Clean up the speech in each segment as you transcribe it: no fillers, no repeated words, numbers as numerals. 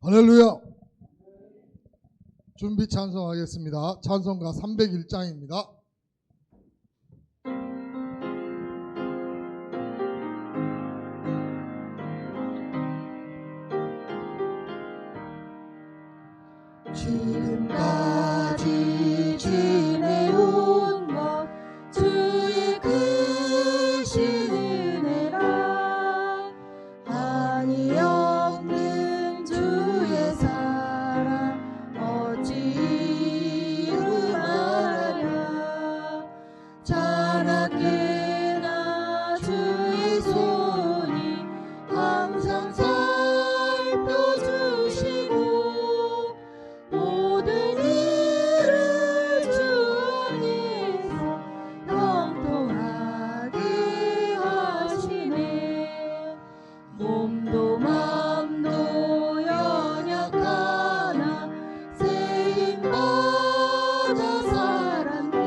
할렐루야. 준비 찬송하겠습니다. 찬송가 301장입니다. 지금까지 지내온 것 주의 크신 은혜라. 한이 없는 주의 사랑 어찌 이루 말하랴. 자나깨나 주의 손이 항상 살펴주시고 모든 일을 주 안에서 형통하게 하시네. 몸도 맘도 연약하나 세임받아 살았네.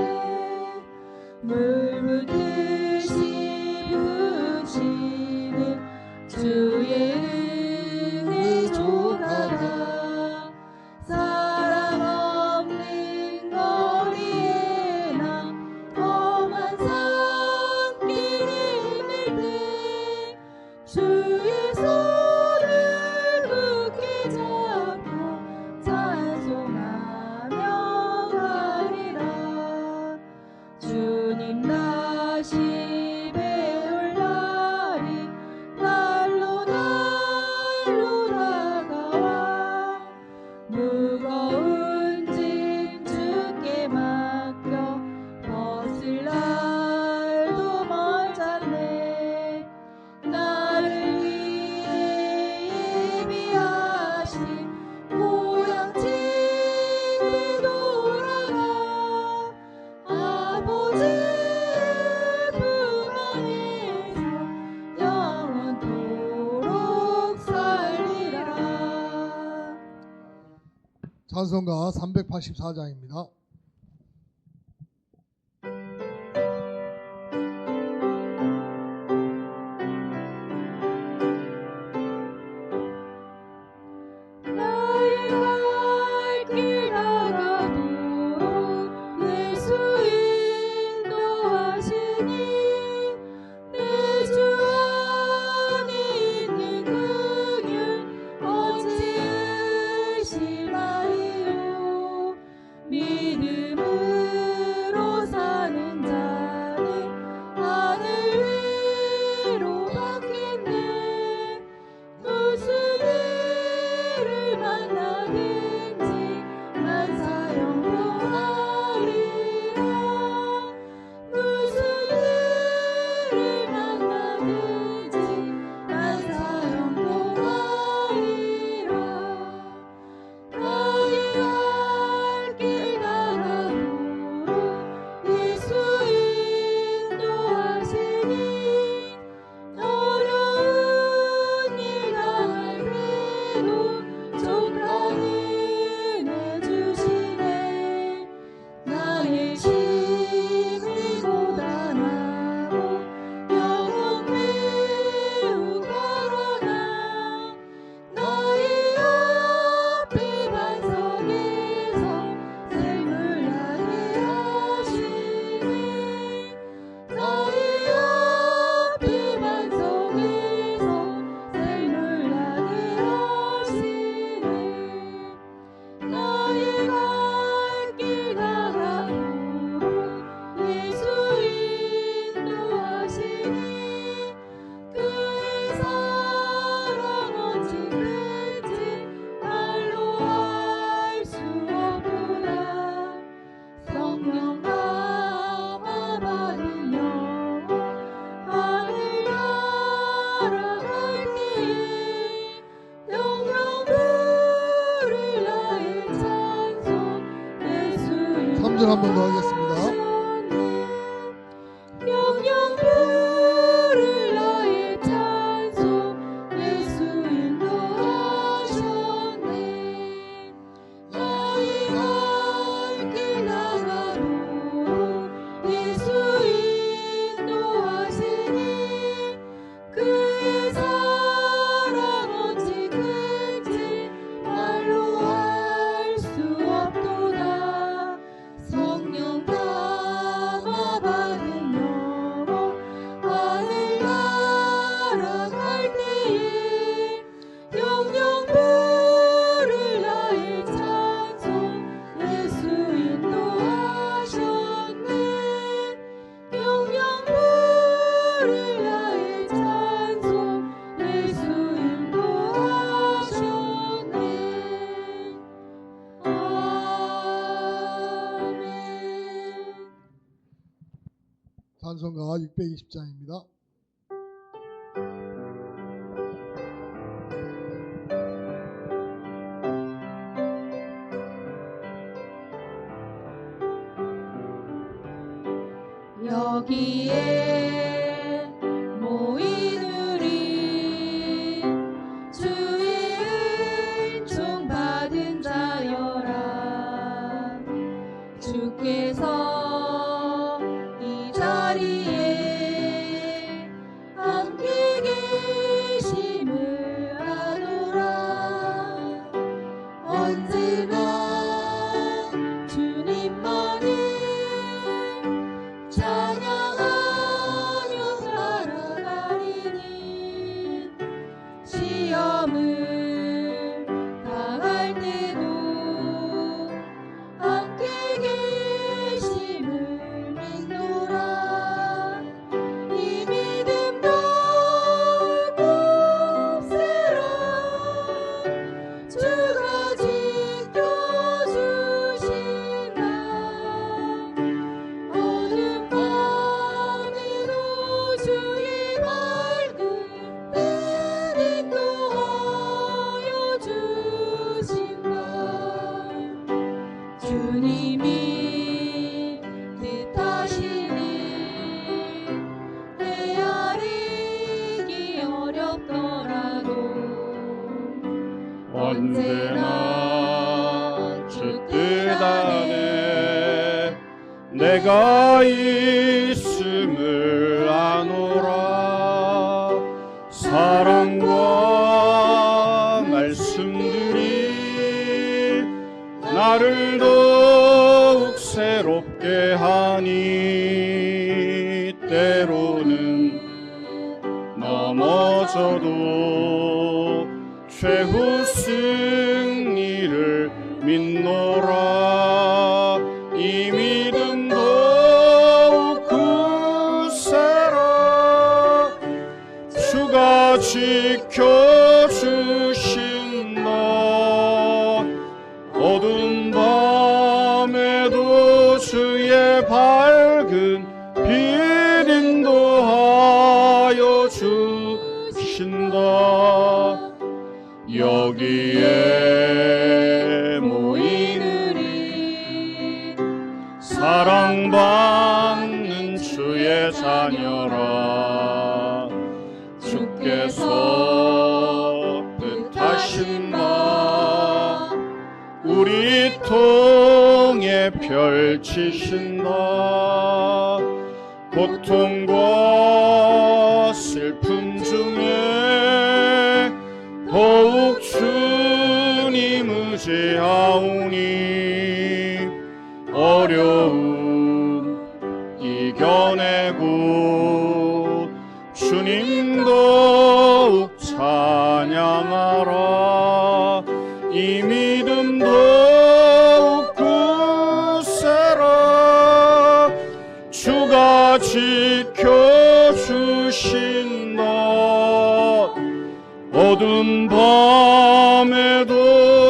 물붓듯이 부으시는 주의 은혜 조가라. 사람 없는 거리에 나 험한 산길을 밀때 주의 손을 굳게 잡고 찬송하며 가리라. 주님 다시 배울 날이 날로 다가와. 무거운 짐 주께 맡겨 벗을 날도 멀잖네. 나를 위해 예비하신 고향 집에 돌아가. 아버지의 품 안에서 영원토록 살리라. 찬송가 384장입니다. 나의 갈 길 다가도록 예수 인도하시니 내 주 안에 있는 긍휼 어찌 의심하리요. 믿음으로 사는 자는 하늘 위로 받겠네. 무슨 일을 만나든지 난 사용하리라. 무슨 일을 만나든지 난 사용하리라. 나의 갈 길 다가도록 예수 인도하시니 어려운 일 당할 때도 족한 은혜 주시네. 나의 심이 고단하고 영혼 매우 가라나. 나의 앞에 반석에서 샘을 나게 하시네. 나의 앞에 반석에서 샘을 나게 하시네. 나의 갈 길 다가도록 예수 인도하시니 그의 사랑 어찌 큰지 말로 알 수 없구나. 성령 감화 받은 영혼 하늘 날아갈 때에 영영 부를 나의 찬송 예수 3절 한 번 더 하겠습니다. 영영 부를 나의 찬송 예수 인도하셨네. 나의 갈 길 다가도록 예수 인도하시니 그의 사랑 어찌 큰지 찬송가 620장입니다. 여기에 모인 우리 주의 은총 받은 자여라. 주께서 이 자리에 함께 계심을 아노라. 언제나 주님만을 찬양하며 살아가리니 시험을 당할 때도 함께 계심을 믿노라. 이 믿음 더욱 세라. 주가 지켜주신다. 어둠 밤에도 주의 밝은 빛 인도하여 주신다. 주님이 뜻하시니 헤아리기 어렵더라도 언제나 주 뜻 안에 내가 있음을 아노라. 사랑과 말씀들이 나를 더욱 새롭게 하니 때로는 넘어져도 최후 승리를 믿노라. 이 믿음 더욱 굳세라. 주가 지켜주신다. 어두운 밤에도 주의 밝은 빛 인도하여 주신다. 여기에 모인 우리 사랑받는 주의 자녀라. 주께서 뜻하신 바 우리 통해 펼치신다. 고통과 슬픔 중에 더욱 주님 의지하오니 어려움 이겨내고 주님 더욱 찬양하라. 이 믿음 더욱 굳세라. 주가 지켜주신다. 어두운 밤에도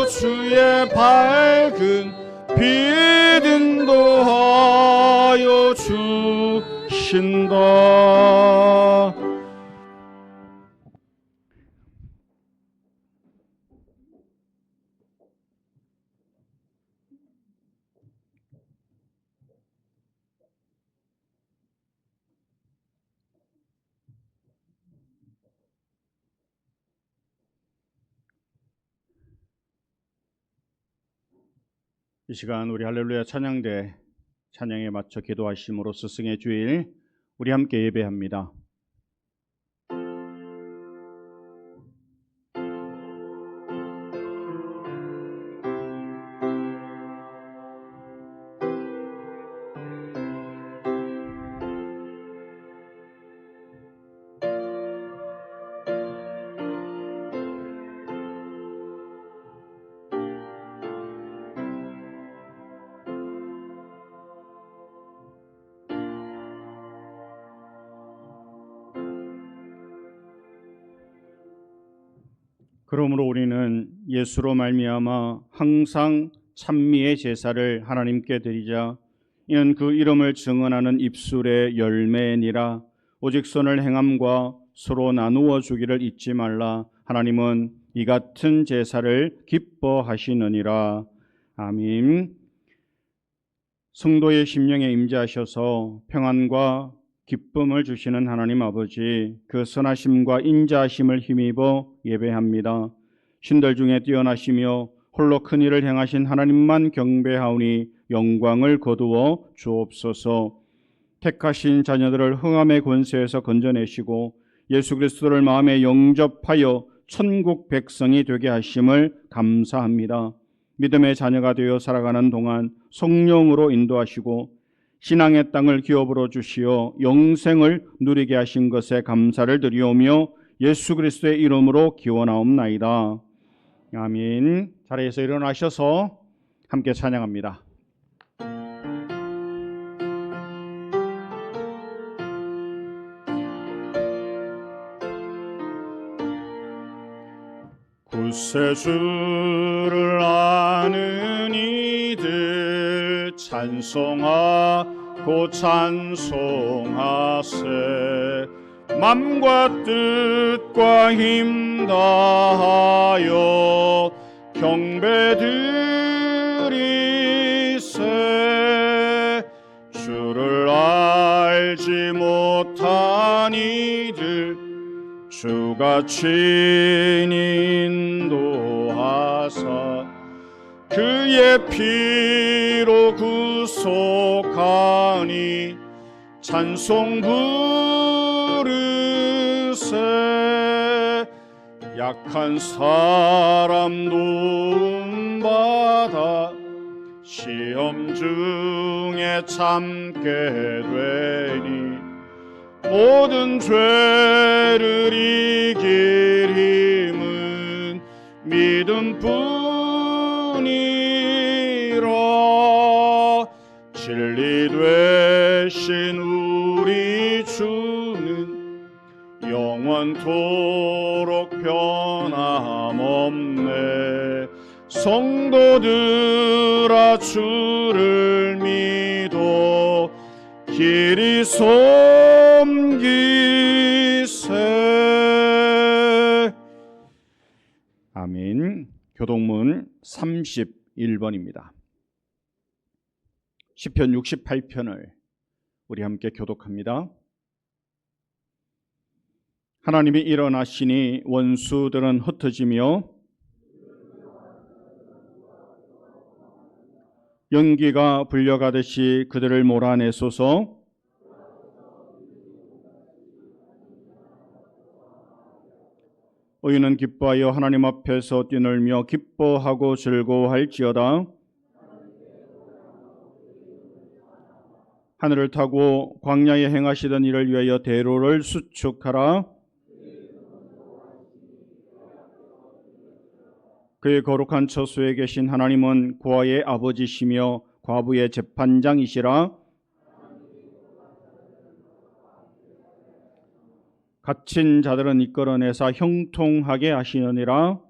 주의 밝은 빛 인도하여 주신다. 이 시간 우리 할렐루야 찬양대 찬양에 맞춰 기도하심으로 스승의 주일 우리 함께 예배합니다. 그러므로 우리는 예수로 말미암아 항상 찬미의 제사를 하나님께 드리자 이는 그 이름을 증언하는 입술의 열매니라. 오직 선을 행함과 서로 나누어 주기를 잊지 말라. 하나님은 이 같은 제사를 기뻐하시느니라. 아멘. 성도의 심령에 임재하셔서 평안과 기쁨을 주시는 하나님 아버지, 그 선하심과 인자하심을 힘입어 예배합니다. 신들 중에 뛰어나시며 홀로 큰 일을 행하신 하나님만 경배하오니 영광을 거두어 주옵소서. 택하신 자녀들을 흥함의 권세에서 건져내시고 예수 그리스도를 마음에 영접하여 천국 백성이 되게 하심을 감사합니다. 믿음의 자녀가 되어 살아가는 동안 성령으로 인도하시고 신앙의 땅을 기업으로 주시어 영생을 누리게 하신 것에 감사를 드리오며 예수 그리스도의 이름으로 기원하옵나이다. 아멘. 자리에서 일어나셔서 함께 찬양합니다. 구세주를 아는 이들 찬송하고 찬송하세. 맘과 뜻과 힘 다하여 경배드리세. 주를 알지 못한 이들 주가 친히 인도하사 그의 피로 구속하니 찬송 부르세. 약한 사람 도움받아 시험 중에 참게 되니 모든 죄를 이길 힘은 믿음뿐이라. 진리 되신 우리 주는 영원토록 변함없네. 성도들아 주를 믿어 길이 섬기세. 아멘. 교동문 31번입니다. 시편 68편을 우리 함께 교독합니다. 하나님이 일어나시니 원수들은 흩어지며 연기가 불려가듯이 그들을 몰아내소서. 의인은 기뻐하여 하나님 앞에서 뛰놀며 기뻐하고 즐거워할지어다. 하늘을 타고 광야에 행하시던 일을 위하여 대로를 수축하라. 그의 거룩한 처소에 계신 하나님은 고아의 아버지시며 과부의 재판장이시라. 갇힌 자들은 이끌어내사 형통하게 하시느니라.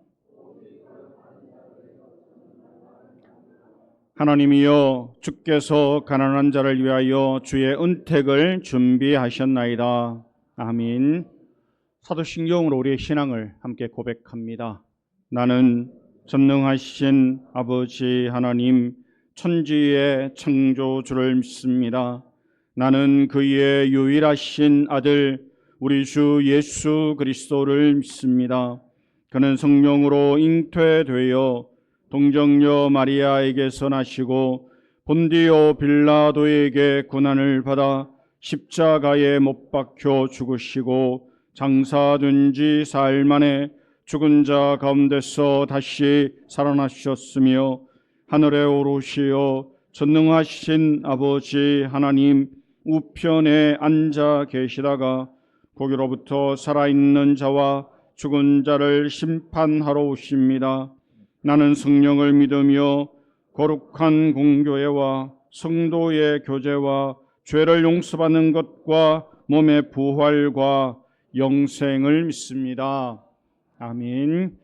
하나님이여, 주께서 가난한 자를 위하여 주의 은택을 준비하셨나이다. 아멘. 사도신경으로 우리의 신앙을 함께 고백합니다. 나는 전능하신 아버지 하나님 천지의 창조주를 믿습니다. 나는 그의 유일하신 아들 우리 주 예수 그리스도를 믿습니다. 그는 성령으로 잉태되어 동정녀 마리아에게서 나시고 본디오 빌라도에게 고난을 받아 십자가에 못 박혀 죽으시고 장사된 지 사흘 만에 죽은 자 가운데서 다시 살아나셨으며 하늘에 오르시어 전능하신 아버지 하나님 우편에 앉아 계시다가 거기로부터 살아있는 자와 죽은 자를 심판하러 오십니다. 나는 성령을 믿으며 거룩한 공교회와 성도의 교제와 죄를 용서받는 것과 몸의 부활과 영생을 믿습니다. 아멘.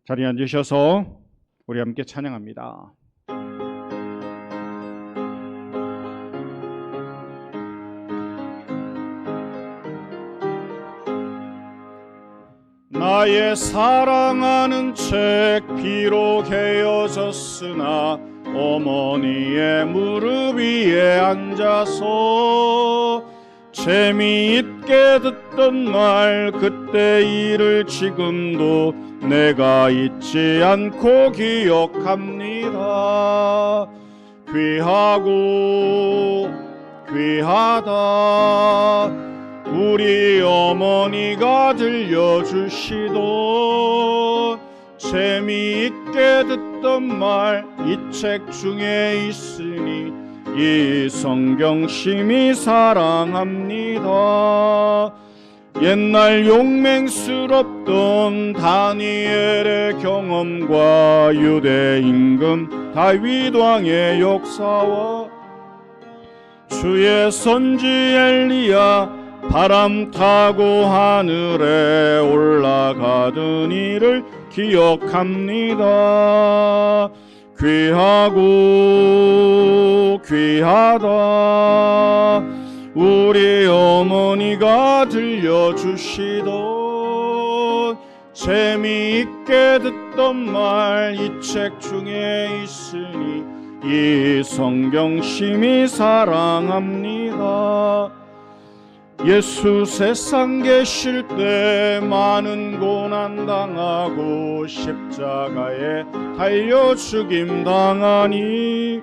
자리에 앉으셔서 우리 함께 찬양합니다. 나의 사랑하는 책 비록 헤어졌으나 어머니의 무릎 위에 앉아서 재미있게 듣던 말 그때 일을 지금도 내가 잊지 않고 기억합니다. 귀하고 귀하다 우리 어머니가 들려주시던 재미있게 듣던 말 이 책 중에 있으니 이 성경 심히 사랑합니다. 옛날 용맹스럽던 다니엘의 경험과 유대 임금 다윗 왕의 역사와 주의 선지 엘리야 바람 타고 하늘에 올라가던 일을 기억합니다. 귀하고 귀하다 우리 어머니가 들려주시던 재미있게 듣던 말 이 책 중에 있으니 이 성경 심히 사랑합니다. 예수 세상 계실 때 많은 고난 당하고 십자가에 달려 죽임 당하니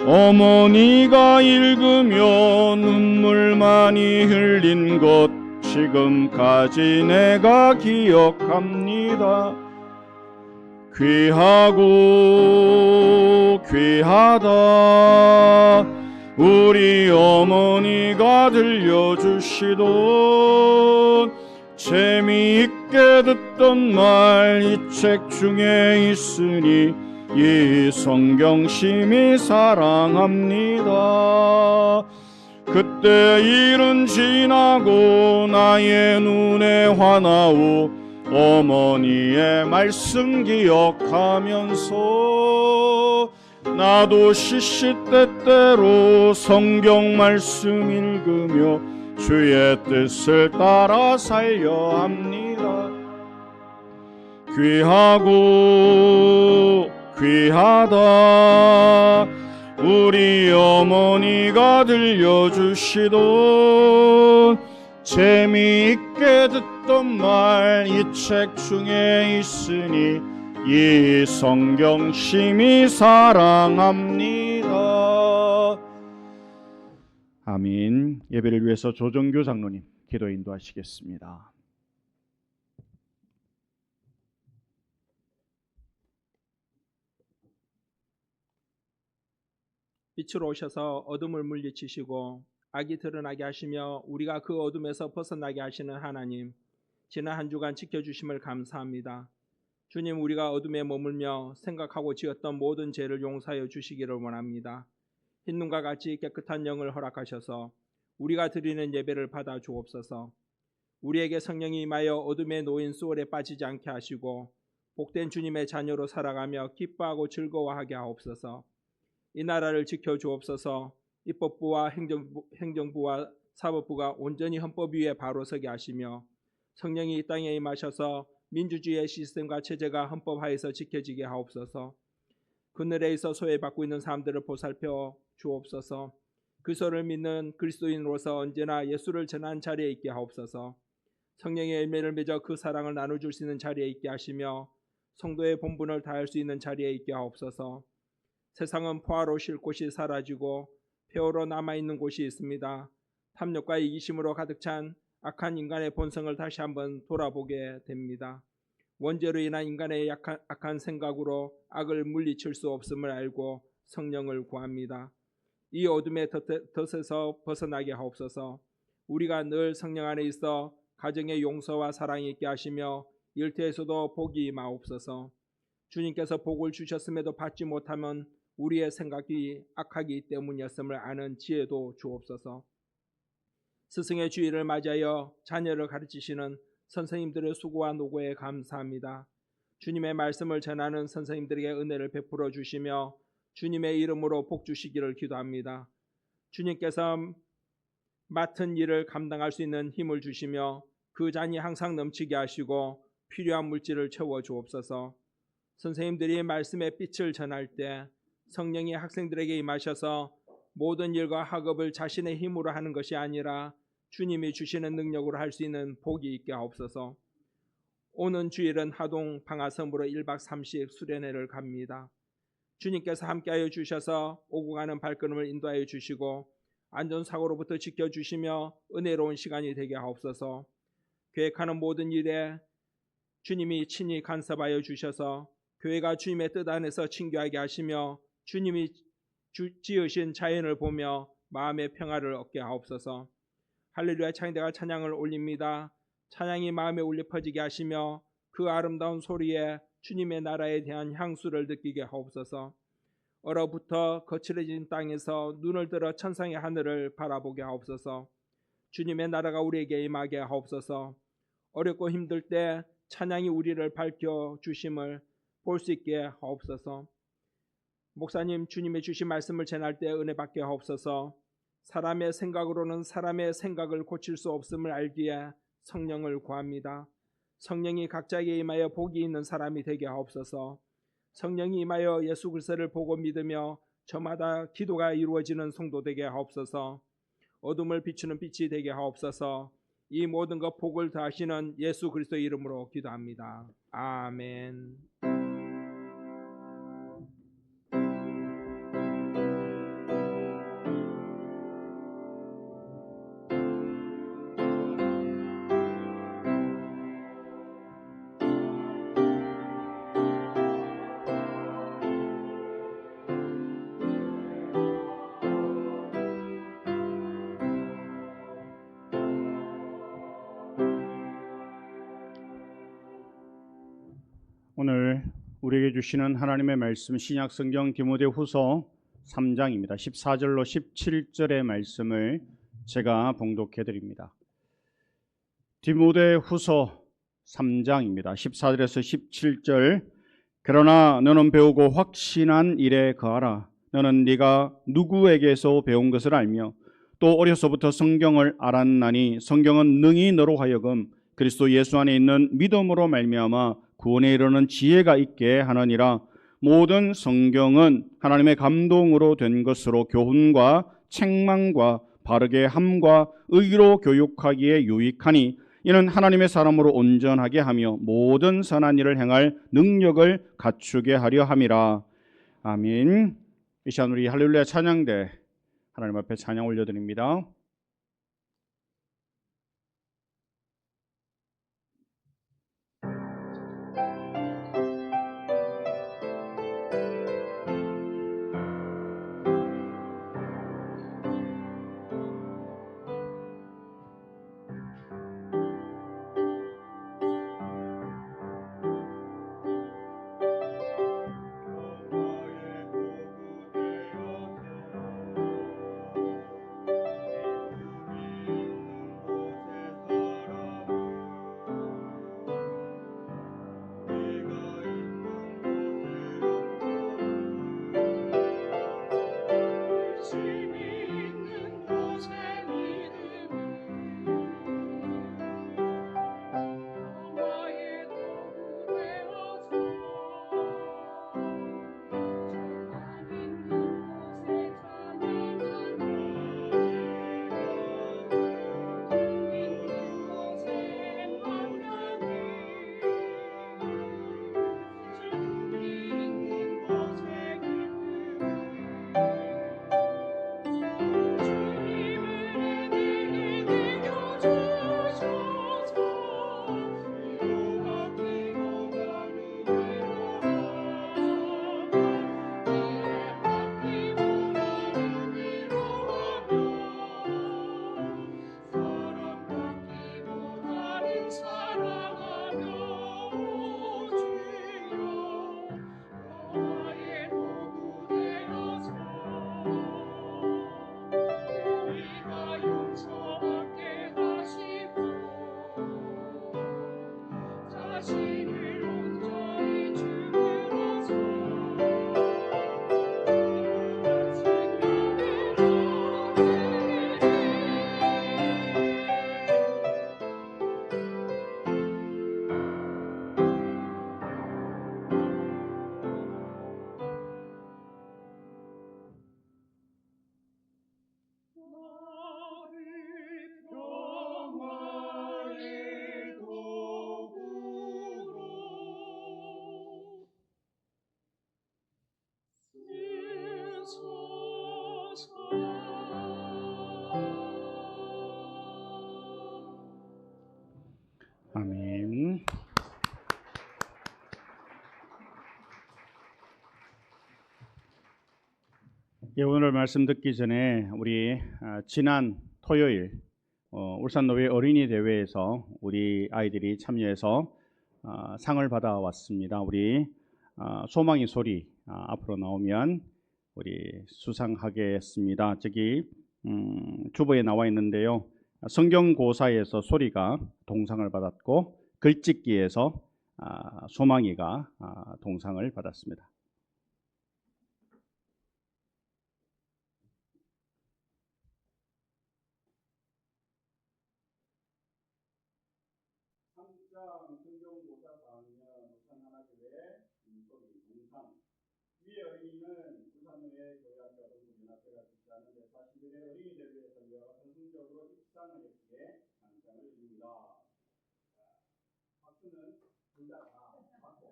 어머니가 읽으며 눈물 많이 흘린 것 지금까지 내가 기억합니다. 귀하고 귀하다 우리 어머니가 들려주시던 재미있게 듣던 말 이 책 중에 있으니 이 성경 심히 사랑합니다. 그때 일은 지나고 나의 눈에 환하오 어머니의 말씀 기억하면서 나도 시시때때로 성경 말씀 읽으며 주의 뜻을 따라 살려 합니다. 귀하고 귀하다 우리 어머니가 들려주시던 재미있게 듣던 말 이 책 중에 있으니 이 성경 심히 사랑합니다. 아멘. 예배를 위해서 조정규 장로님 기도 인도하시겠습니다. 빛으로 오셔서 어둠을 물리치시고 악이 드러나게 하시며 우리가 그 어둠에서 벗어나게 하시는 하나님, 지난 한 주간 지켜주심을 감사합니다. 주님, 우리가 어둠에 머물며 생각하고 지었던 모든 죄를 용서하여 주시기를 원합니다. 흰눈과 같이 깨끗한 영을 허락하셔서 우리가 드리는 예배를 받아 주옵소서. 우리에게 성령이 임하여 어둠에 놓인 수월에 빠지지 않게 하시고 복된 주님의 자녀로 살아가며 기뻐하고 즐거워하게 하옵소서. 이 나라를 지켜 주옵소서. 입법부와 행정부와 사법부가 온전히 헌법 위에 바로 서게 하시며 성령이 이 땅에 임하셔서 민주주의의 시스템과 체제가 헌법하에서 지켜지게 하옵소서. 그늘에 있어 소외받고 있는 사람들을 보살펴 주옵소서. 그리스도를 믿는 그리스도인으로서 언제나 예수를 전하는 자리에 있게 하옵소서. 성령의 열매를 맺어 그 사랑을 나눠줄 수 있는 자리에 있게 하시며 성도의 본분을 다할 수 있는 자리에 있게 하옵소서. 세상은 포화로 쉴 곳이 사라지고 폐허로 남아있는 곳이 있습니다. 탐욕과 이기심으로 가득 찬 악한 인간의 본성을 다시 한번 돌아보게 됩니다. 원죄로 인한 인간의 악한 생각으로 악을 물리칠 수 없음을 알고 성령을 구합니다. 이 어둠의 덫에서 벗어나게 하옵소서. 우리가 늘 성령 안에 있어 가정의 용서와 사랑이 있게 하시며 일터에서도 복이 임하옵소서. 주님께서 복을 주셨음에도 받지 못하면 우리의 생각이 악하기 때문이었음을 아는 지혜도 주옵소서. 스승의 주일을 맞이하여 자녀를 가르치시는 선생님들의 수고와 노고에 감사합니다. 주님의 말씀을 전하는 선생님들에게 은혜를 베풀어 주시며 주님의 이름으로 복 주시기를 기도합니다. 주님께서 맡은 일을 감당할 수 있는 힘을 주시며 그 잔이 항상 넘치게 하시고 필요한 물질을 채워 주옵소서. 선생님들이 말씀의 빛을 전할 때 성령이 학생들에게 임하셔서 모든 일과 학업을 자신의 힘으로 하는 것이 아니라 주님이 주시는 능력으로 할 수 있는 복이 있게 하옵소서. 오는 주일은 하동 방아섬으로 1박 3식 수련회를 갑니다. 주님께서 함께하여 주셔서 오고 가는 발걸음을 인도하여 주시고 안전사고로부터 지켜주시며 은혜로운 시간이 되게 하옵소서. 계획하는 모든 일에 주님이 친히 간섭하여 주셔서 교회가 주님의 뜻 안에서 친교하게 하시며 주님이 지으신 자연을 보며 마음의 평화를 얻게 하옵소서. 할렐루야 창대가 찬양을 올립니다. 찬양이 마음에 울려 퍼지게 하시며 그 아름다운 소리에 주님의 나라에 대한 향수를 느끼게 하옵소서. 얼어붙어 거칠어진 땅에서 눈을 들어 천상의 하늘을 바라보게 하옵소서. 주님의 나라가 우리에게 임하게 하옵소서. 어렵고 힘들 때 찬양이 우리를 밝혀 주심을 볼 수 있게 하옵소서. 목사님 주님의 주신 말씀을 전할 때 은혜 받게 하옵소서. 사람의 생각으로는 사람의 생각을 고칠 수 없음을 알기에 성령을 구합니다. 성령이 각자에게 임하여 복이 있는 사람이 되게 하옵소서. 성령이 임하여 예수 그리스도를 보고 믿으며 저마다 기도가 이루어지는 성도 되게 하옵소서. 어둠을 비추는 빛이 되게 하옵소서. 이 모든 것 복을 더하시는 예수 그리스도의 이름으로 기도합니다. 아멘. 오늘 우리에게 주시는 하나님의 말씀 신약성경 디모데후서 3장입니다. 14절로 17절의 말씀을 제가 봉독해 드립니다. 디모데후서 3장입니다. 14절에서 17절. 그러나 너는 배우고 확신한 일에 거하라. 너는 네가 누구에게서 배운 것을 알며 또 어려서부터 성경을 알았나니 성경은 능히 너로 하여금 그리스도 예수 안에 있는 믿음으로 말미암아 구원에 이르는 지혜가 있게 하느니라. 모든 성경은 하나님의 감동으로 된 것으로 교훈과 책망과 바르게 함과 의로 교육하기에 유익하니 이는 하나님의 사람으로 온전하게 하며 모든 선한 일을 행할 능력을 갖추게 하려 함이라. 아멘. 이 시간 우리 할렐루야 찬양대 하나님 앞에 찬양 올려드립니다. 아멘. 예, 오늘 말씀 듣기 전에 우리 지난 토요일 울산노회 어린이 대회에서 우리 아이들이 참여해서 상을 받아왔습니다. 우리 소망이 소리 앞으로 나오면 우리 수상하겠습니다. 저기 주보에 나와 있는데요. 성경고사에서 소리가 동상을 받았고 글짓기에서 소망이가 동상을 받았습니다. 성경고사 4학년 울산하나교회 소리 동상 위의 어린이는 울산노회 교회학교 아동부연합회가 주최하는 제41회 어린이 대회에서 성공적으로 입상을 했기에 감사를 드립니다. 박수는 둘 다 받고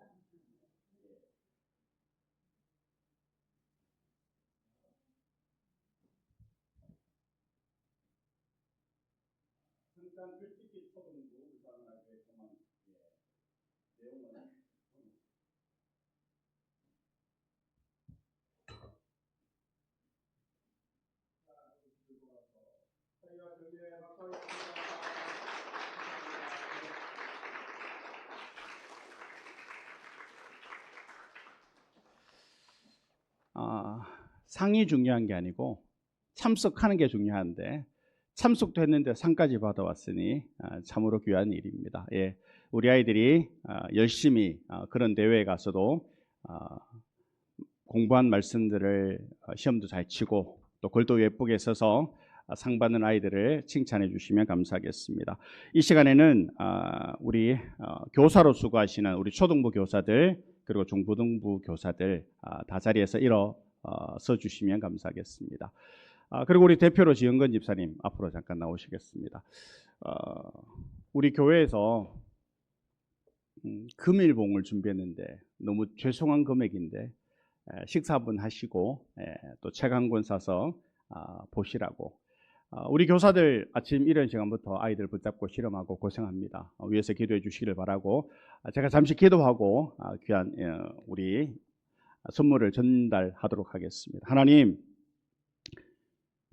일단 글짓기 초등부 울산하나교회 소망 내용은 상이 중요한 게 아니고 참석하는 게 중요한데 참석도 했는데 상까지 받아왔으니 참으로 귀한 일입니다. 예, 우리 아이들이 열심히 그런 대회에 가서도 공부한 말씀들을 시험도 잘 치고 또 글도 예쁘게 써서 상 받는 아이들을 칭찬해 주시면 감사하겠습니다. 이 시간에는 우리 교사로 수고하시는 우리 초등부 교사들 그리고 중고등부 교사들 다 자리에서 일어서 주시면 감사하겠습니다. 그리고 우리 대표로 지은건 집사님 앞으로 잠깐 나오시겠습니다. 우리 교회에서 금일봉을 준비했는데 너무 죄송한 금액인데 식사분 하시고 또 책 한 권 사서 보시라고. 우리 교사들 아침 이른 시간부터 아이들 붙잡고 실험하고 고생합니다. 위에서 기도해 주시기를 바라고 제가 잠시 기도하고 귀한 우리 선물을 전달하도록 하겠습니다. 하나님,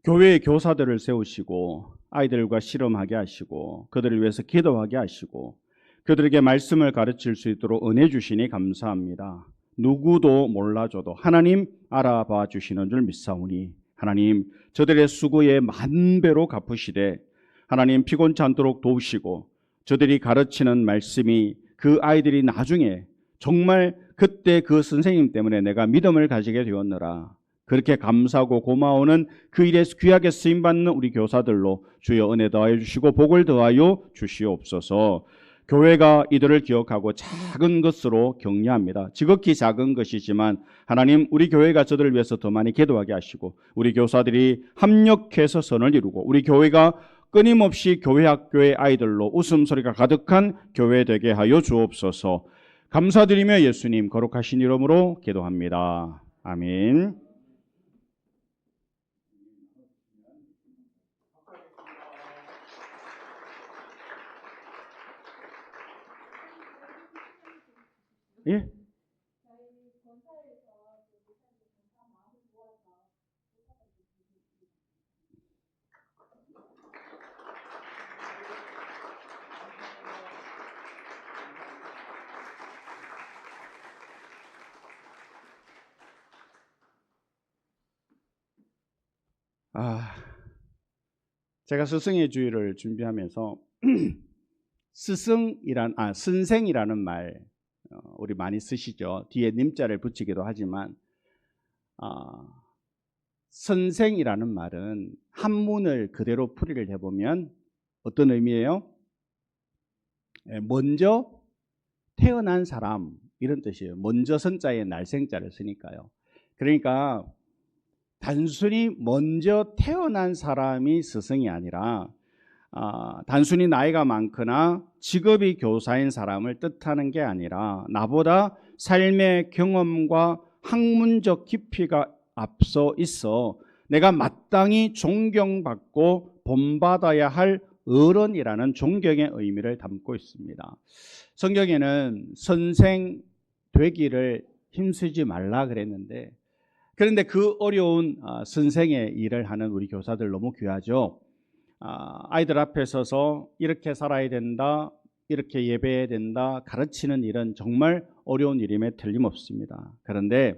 교회의 교사들을 세우시고 아이들과 실험하게 하시고 그들을 위해서 기도하게 하시고 그들에게 말씀을 가르칠 수 있도록 은혜 주시니 감사합니다. 누구도 몰라줘도 하나님 알아봐 주시는 줄 믿사오니 하나님 저들의 수고에 만배로 갚으시되 하나님 피곤치 않도록 도우시고 저들이 가르치는 말씀이 그 아이들이 나중에 정말 그때 그 선생님 때문에 내가 믿음을 가지게 되었노라. 그렇게 감사하고 고마워하는 그 일에 귀하게 쓰임받는 우리 교사들로 주여 은혜 더하여 주시고 복을 더하여 주시옵소서. 교회가 이들을 기억하고 작은 것으로 격려합니다. 지극히 작은 것이지만 하나님 우리 교회가 저들을 위해서 더 많이 기도하게 하시고 우리 교사들이 합력해서 선을 이루고 우리 교회가 끊임없이 교회 학교의 아이들로 웃음소리가 가득한 교회 되게 하여 주옵소서. 감사드리며 예수님 거룩하신 이름으로 기도합니다. 아멘. 예? 제가 스승의 주의를 준비하면서 선생이라는 말 우리 많이 쓰시죠. 뒤에 님자를 붙이기도 하지만 선생이라는 말은 한문을 그대로 풀이를 해보면 어떤 의미예요? 먼저 태어난 사람 이런 뜻이에요. 먼저 선자에 날생자를 쓰니까요. 그러니까 단순히 먼저 태어난 사람이 스승이 아니라 단순히 나이가 많거나 직업이 교사인 사람을 뜻하는 게 아니라 나보다 삶의 경험과 학문적 깊이가 앞서 있어 내가 마땅히 존경받고 본받아야 할 어른이라는 존경의 의미를 담고 있습니다. 성경에는 선생 되기를 힘쓰지 말라 그랬는데, 그런데 그 어려운 선생의 일을 하는 우리 교사들 너무 귀하죠. 아이들 앞에 서서 이렇게 살아야 된다, 이렇게 예배해야 된다 가르치는 일은 정말 어려운 일임에 틀림없습니다. 그런데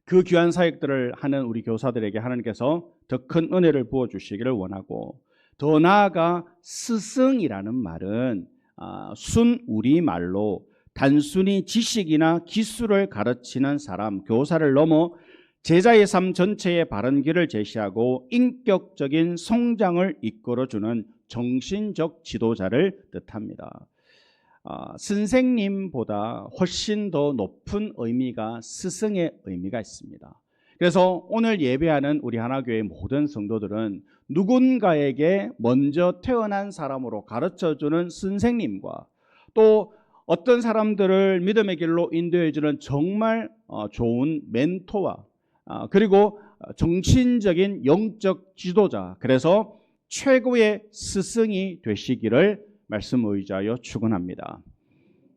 그 귀한 사역들을 하는 우리 교사들에게 하나님께서 더 큰 은혜를 부어주시기를 원하고, 더 나아가 스승이라는 말은 순 우리말로 단순히 지식이나 기술을 가르치는 사람, 교사를 넘어 제자의 삶 전체의 바른 길을 제시하고 인격적인 성장을 이끌어주는 정신적 지도자를 뜻합니다. 선생님보다 훨씬 더 높은 의미가 스승의 의미가 있습니다. 그래서 오늘 예배하는 우리 하나교회 모든 성도들은 누군가에게 먼저 태어난 사람으로 가르쳐주는 선생님과, 또 어떤 사람들을 믿음의 길로 인도해주는 정말 좋은 멘토와, 그리고 정신적인 영적 지도자, 그래서 최고의 스승이 되시기를 말씀 의지하여 축원합니다.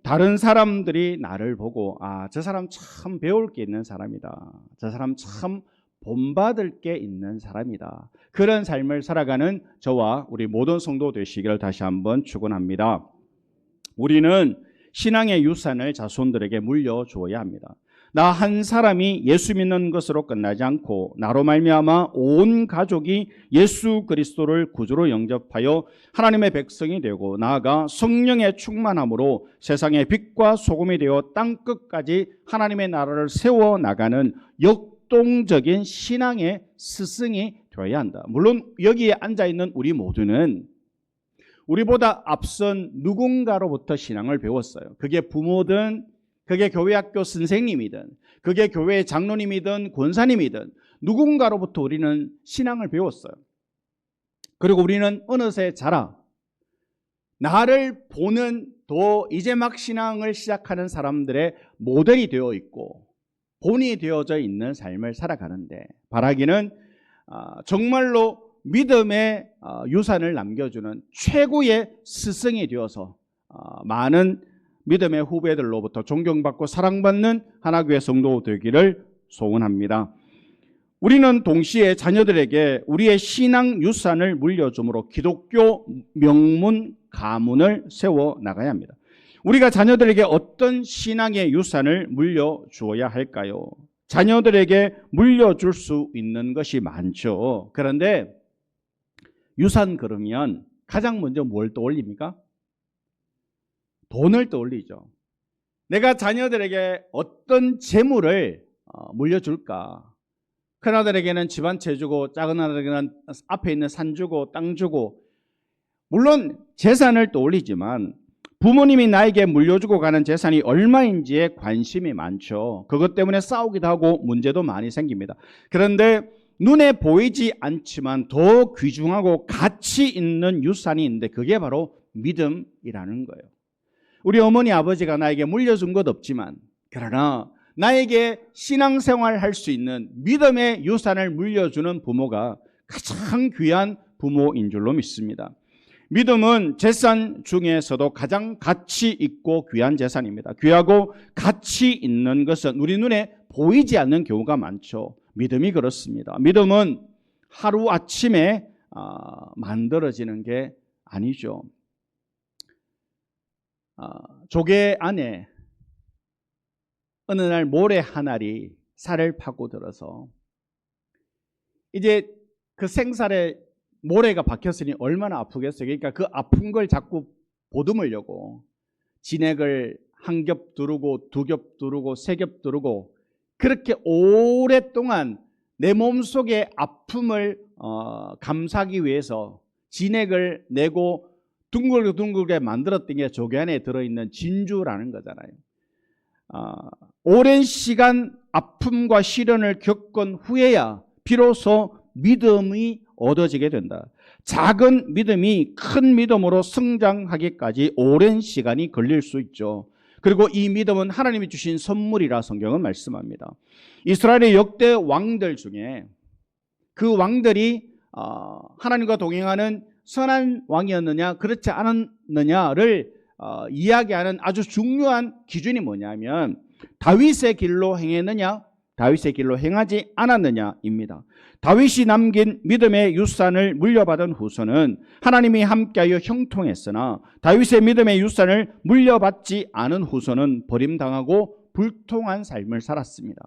다른 사람들이 나를 보고 저 사람 참 배울 게 있는 사람이다, 저 사람 참 본받을 게 있는 사람이다, 그런 삶을 살아가는 저와 우리 모든 성도 되시기를 다시 한번 축원합니다. 우리는 신앙의 유산을 자손들에게 물려주어야 합니다. 나 한 사람이 예수 믿는 것으로 끝나지 않고 나로 말미암아 온 가족이 예수 그리스도를 구주로 영접하여 하나님의 백성이 되고, 나아가 성령의 충만함으로 세상의 빛과 소금이 되어 땅끝까지 하나님의 나라를 세워나가는 역동적인 신앙의 스승이 되어야 한다. 물론 여기에 앉아있는 우리 모두는 우리보다 앞선 누군가로부터 신앙을 배웠어요. 그게 부모든, 그게 교회학교 선생님이든, 그게 교회 장로님이든 권사님이든 누군가로부터 우리는 신앙을 배웠어요. 그리고 우리는 어느새 자라 나를 보는, 또 이제 막 신앙을 시작하는 사람들의 모델이 되어 있고 본이 되어져 있는 삶을 살아가는데, 바라기는 정말로 믿음의 유산을 남겨주는 최고의 스승이 되어서 많은 믿음의 후배들로부터 존경받고 사랑받는 하나교회 성도 되기를 소원합니다. 우리는 동시에 자녀들에게 우리의 신앙 유산을 물려줌으로 기독교 명문 가문을 세워나가야 합니다. 우리가 자녀들에게 어떤 신앙의 유산을 물려주어야 할까요? 자녀들에게 물려줄 수 있는 것이 많죠. 그런데 유산 그러면 가장 먼저 뭘 떠올립니까? 돈을 떠올리죠. 내가 자녀들에게 어떤 재물을 물려줄까? 큰 아들에게는 집 한 채 주고, 작은 아들에게는 앞에 있는 산 주고 땅 주고, 물론 재산을 떠올리지만 부모님이 나에게 물려주고 가는 재산이 얼마인지에 관심이 많죠. 그것 때문에 싸우기도 하고 문제도 많이 생깁니다. 그런데 눈에 보이지 않지만 더 귀중하고 가치 있는 유산이 있는데, 그게 바로 믿음이라는 거예요. 우리 어머니 아버지가 나에게 물려준 것 없지만, 그러나 나에게 신앙생활 할 수 있는 믿음의 유산을 물려주는 부모가 가장 귀한 부모인 줄로 믿습니다. 믿음은 재산 중에서도 가장 가치 있고 귀한 재산입니다. 귀하고 가치 있는 것은 우리 눈에 보이지 않는 경우가 많죠. 믿음이 그렇습니다. 믿음은 하루아침에 만들어지는 게 아니죠. 조개 안에 어느 날 모래 한 알이 살을 파고들어서, 이제 그 생살에 모래가 박혔으니 얼마나 아프겠어요. 그러니까 그 아픈 걸 자꾸 보듬으려고 진액을 한 겹 두르고 두 겹 두르고 세 겹 두르고, 그렇게 오랫동안 내 몸속의 아픔을 감사하기 위해서 진액을 내고 둥글게 만들었던 게 조개 안에 들어있는 진주라는 거잖아요. 오랜 시간 아픔과 시련을 겪은 후에야 비로소 믿음이 얻어지게 된다. 작은 믿음이 큰 믿음으로 성장하기까지 오랜 시간이 걸릴 수 있죠. 그리고 이 믿음은 하나님이 주신 선물이라 성경은 말씀합니다. 이스라엘의 역대 왕들 중에 그 왕들이 하나님과 동행하는 선한 왕이었느냐 그렇지 않았느냐를 이야기하는 아주 중요한 기준이 뭐냐면 다윗의 길로 행했느냐 다윗의 길로 행하지 않았느냐입니다. 다윗이 남긴 믿음의 유산을 물려받은 후손은 하나님이 함께하여 형통했으나 다윗의 믿음의 유산을 물려받지 않은 후손은 버림당하고 불통한 삶을 살았습니다.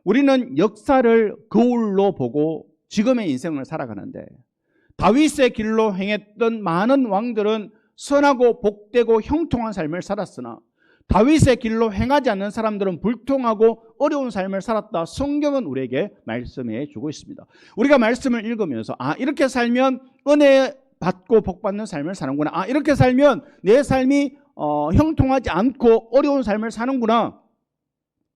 우리는 역사를 거울로 보고 지금의 인생을 살아가는데 다윗의 길로 행했던 많은 왕들은 선하고 복되고 형통한 삶을 살았으나 다윗의 길로 행하지 않는 사람들은 불통하고 어려운 삶을 살았다. 성경은 우리에게 말씀해 주고 있습니다. 우리가 말씀을 읽으면서 이렇게 살면 은혜 받고 복 받는 삶을 사는구나. 이렇게 살면 내 삶이 형통하지 않고 어려운 삶을 사는구나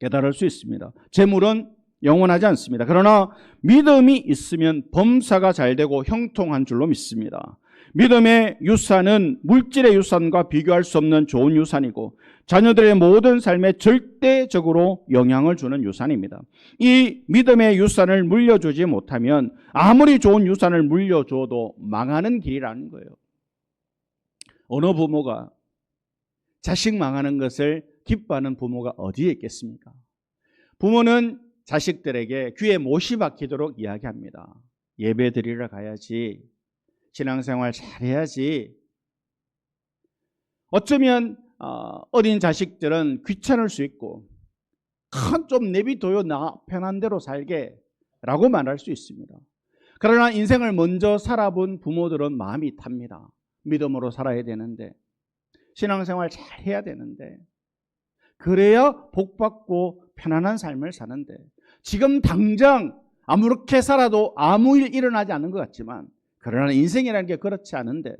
깨달을 수 있습니다. 재물은 영원하지 않습니다. 그러나 믿음이 있으면 범사가 잘 되고 형통한 줄로 믿습니다. 믿음의 유산은 물질의 유산과 비교할 수 없는 좋은 유산이고 자녀들의 모든 삶에 절대적으로 영향을 주는 유산입니다. 이 믿음의 유산을 물려주지 못하면 아무리 좋은 유산을 물려줘도 망하는 길이라는 거예요. 어느 부모가 자식 망하는 것을 기뻐하는 부모가 어디에 있겠습니까? 부모는 자식들에게 귀에 못이 박히도록 이야기합니다. 예배 드리러 가야지. 신앙생활 잘해야지. 어쩌면 어린 자식들은 귀찮을 수 있고 좀 내비둬요 나 편한 대로 살게 라고 말할 수 있습니다. 그러나 인생을 먼저 살아본 부모들은 마음이 탑니다. 믿음으로 살아야 되는데 신앙생활 잘해야 되는데 그래야 복받고 편안한 삶을 사는데 지금 당장 아무렇게 살아도 아무 일 일어나지 않는 것 같지만 그러나 인생이라는 게 그렇지 않은데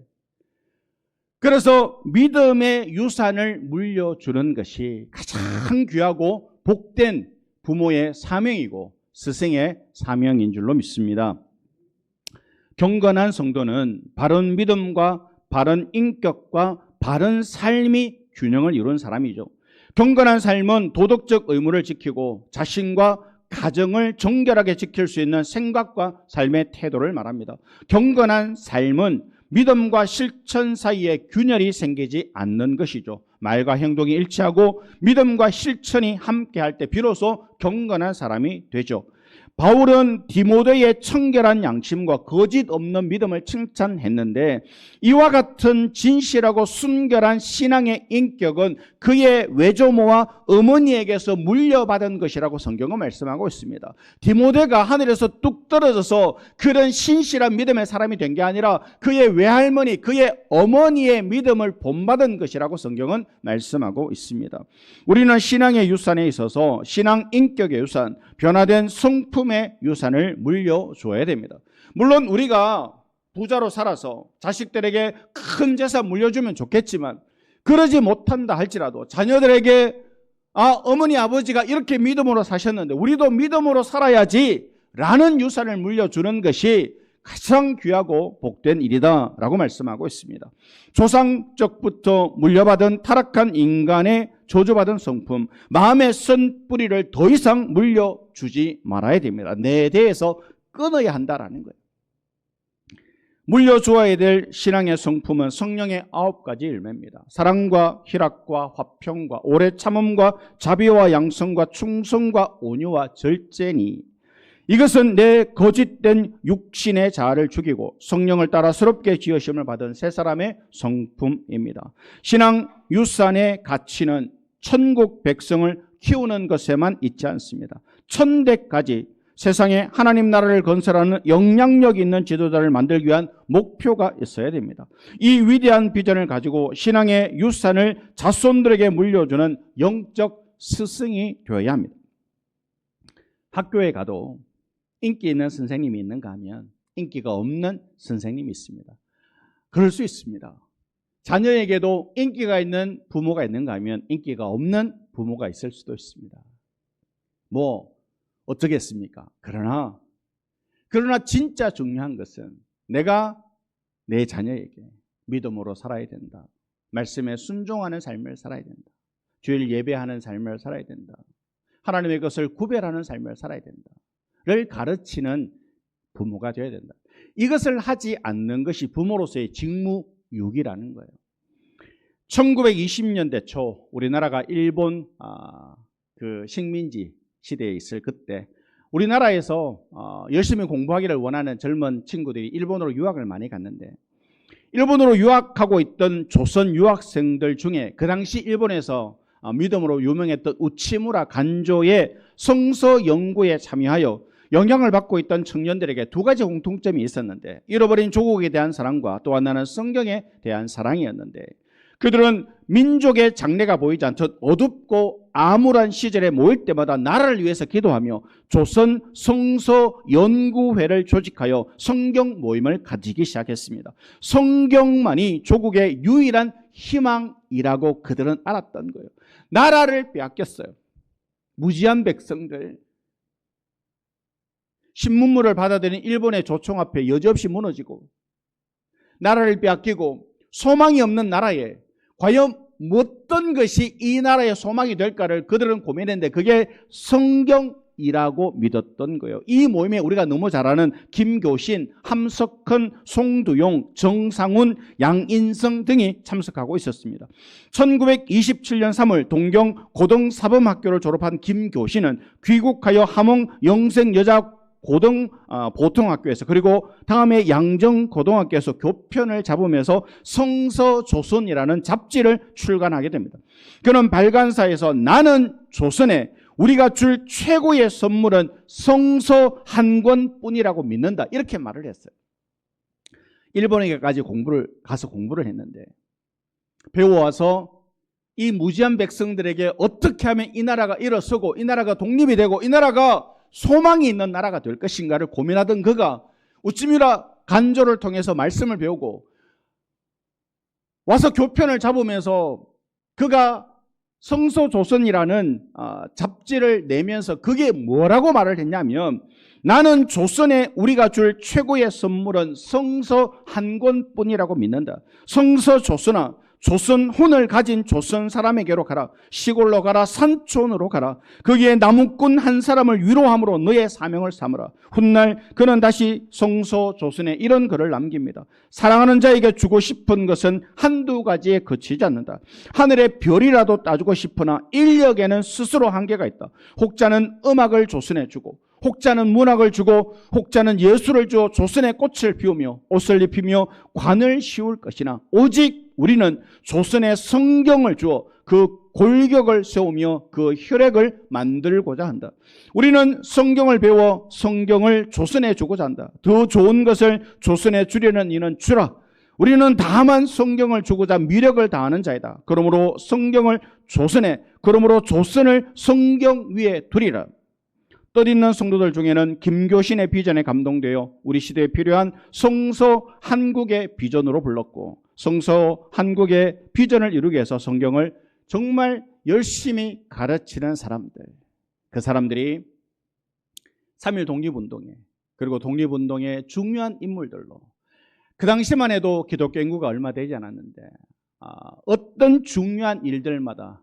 그래서 믿음의 유산을 물려주는 것이 가장 귀하고 복된 부모의 사명이고 스승의 사명인 줄로 믿습니다. 경건한 성도는 바른 믿음과 바른 인격과 바른 삶이 균형을 이룬 사람이죠. 경건한 삶은 도덕적 의무를 지키고 자신과 가정을 정결하게 지킬 수 있는 생각과 삶의 태도를 말합니다. 경건한 삶은 믿음과 실천 사이에 균열이 생기지 않는 것이죠. 말과 행동이 일치하고 믿음과 실천이 함께할 때 비로소 경건한 사람이 되죠. 바울은 디모데의 청결한 양심과 거짓 없는 믿음을 칭찬했는데 이와 같은 진실하고 순결한 신앙의 인격은 그의 외조모와 어머니에게서 물려받은 것이라고 성경은 말씀하고 있습니다. 디모데가 하늘에서 뚝 떨어져서 그런 신실한 믿음의 사람이 된 게 아니라 그의 외할머니, 그의 어머니의 믿음을 본받은 것이라고 성경은 말씀하고 있습니다. 우리는 신앙의 유산에 있어서 신앙 인격의 유산, 변화된 성품의 유산을 물려줘야 됩니다. 물론 우리가 부자로 살아서 자식들에게 큰 재산 물려주면 좋겠지만 그러지 못한다 할지라도 자녀들에게 어머니 아버지가 이렇게 믿음으로 사셨는데 우리도 믿음으로 살아야지 라는 유산을 물려주는 것이 가장 귀하고 복된 일이다 라고 말씀하고 있습니다. 조상적부터 물려받은 타락한 인간의 저주받은 성품, 마음의 선 뿌리를 더 이상 물려주지 말아야 됩니다. 내 대해서 끊어야 한다라는 거예요. 물려주어야 될 신앙의 성품은 성령의 9가지 열매입니다. 사랑과 희락과 화평과 오래 참음과 자비와 양성과 충성과 온유와 절제니 이것은 내 거짓된 육신의 자아를 죽이고 성령을 따라 새롭게 지으심을 받은 새 사람의 성품입니다. 신앙 유산의 가치는 천국 백성을 키우는 것에만 있지 않습니다. 1000대까지 세상에 하나님 나라를 건설하는 영향력 있는 지도자를 만들기 위한 목표가 있어야 됩니다. 이 위대한 비전을 가지고 신앙의 유산을 자손들에게 물려주는 영적 스승이 되어야 합니다. 학교에 가도 인기 있는 선생님이 있는가 하면 인기가 없는 선생님이 있습니다. 그럴 수 있습니다. 자녀에게도 인기가 있는 부모가 있는가 하면 인기가 없는 부모가 있을 수도 있습니다. 어쩌겠습니까? 그러나 진짜 중요한 것은 내가 내 자녀에게 믿음으로 살아야 된다. 말씀에 순종하는 삶을 살아야 된다. 주일 예배하는 삶을 살아야 된다. 하나님의 것을 구별하는 삶을 살아야 된다. 를 가르치는 부모가 되어야 된다. 이것을 하지 않는 것이 부모로서의 직무유기라는 거예요. 1920년대 초 우리나라가 일본 그 식민지 시대에 있을 그때 우리나라에서 열심히 공부하기를 원하는 젊은 친구들이 일본으로 유학을 많이 갔는데, 일본으로 유학하고 있던 조선 유학생들 중에 그 당시 일본에서 믿음으로 유명했던 우치무라 간조의 성서 연구에 참여하여 영향을 받고 있던 청년들에게 두 가지 공통점이 있었는데, 잃어버린 조국에 대한 사랑과 또 하나는 성경에 대한 사랑이었는데, 그들은 민족의 장래가 보이지 않던 어둡고 암울한 시절에 모일 때마다 나라를 위해서 기도하며 조선 성서 연구회를 조직하여 성경 모임을 가지기 시작했습니다. 성경만이 조국의 유일한 희망이라고 그들은 알았던 거예요. 나라를 빼앗겼어요. 무지한 백성들, 신문물을 받아들인 일본의 조총 앞에 여지없이 무너지고, 나라를 빼앗기고 소망이 없는 나라에 과연 어떤 것이 이 나라의 소망이 될까를 그들은 고민했는데, 그게 성경이라고 믿었던 거예요. 이 모임에 우리가 너무 잘 아는 김교신, 함석헌, 송두용, 정상훈, 양인성 등이 참석하고 있었습니다. 1927년 3월 동경 고등사범학교를 졸업한 김교신은 귀국하여 함흥 영생여자 보통학교에서, 그리고 다음에 양정고등학교에서 교편을 잡으면서 성서조선이라는 잡지를 출간하게 됩니다. 그는 발간사에서 나는 조선에 우리가 줄 최고의 선물은 성서 한 권뿐이라고 믿는다, 이렇게 말을 했어요. 일본에게까지 가서 공부를 했는데, 배워와서 이 무지한 백성들에게 어떻게 하면 이 나라가 일어서고 이 나라가 독립이 되고 이 나라가 소망이 있는 나라가 될 것인가를 고민하던 그가 우치무라 간조를 통해서 말씀을 배우고 와서 교편을 잡으면서 그가 성서조선이라는 잡지를 내면서 그게 뭐라고 말을 했냐면, 나는 조선에 우리가 줄 최고의 선물은 성서 한 권뿐이라고 믿는다. 성서조선아, 조선 혼을 가진 조선 사람에게로 가라. 시골로 가라. 산촌으로 가라. 거기에 나무꾼 한 사람을 위로함으로 너의 사명을 삼으라. 훗날 그는 다시 성서조선에 이런 글을 남깁니다. 사랑하는 자에게 주고 싶은 것은 한두 가지에 그치지 않는다. 하늘의 별이라도 따주고 싶으나 인력에는 스스로 한계가 있다. 혹자는 음악을 조선에 주고, 혹자는 문학을 주고, 혹자는 예술을 주어 조선의 꽃을 피우며 옷을 입히며 관을 씌울 것이나, 오직 우리는 조선의 성경을 주어 그 골격을 세우며 그 혈액을 만들고자 한다. 우리는 성경을 배워 성경을 조선에 주고자 한다. 더 좋은 것을 조선에 주려는 이는 주라. 우리는 다만 성경을 주고자 미력을 다하는 자이다. 그러므로 성경을 조선에, 그러므로 조선을 성경 위에 두리라. 뜻있는 성도들 중에는 김교신의 비전에 감동되어 우리 시대에 필요한 성서 한국의 비전으로 불렀고, 성서 한국의 비전을 이루기 위해서 성경을 정말 열심히 가르치는 사람들, 그 사람들이 3.1 독립운동에, 그리고 독립운동의 중요한 인물들로, 그 당시만 해도 기독교 인구가 얼마 되지 않았는데 어떤 중요한 일들마다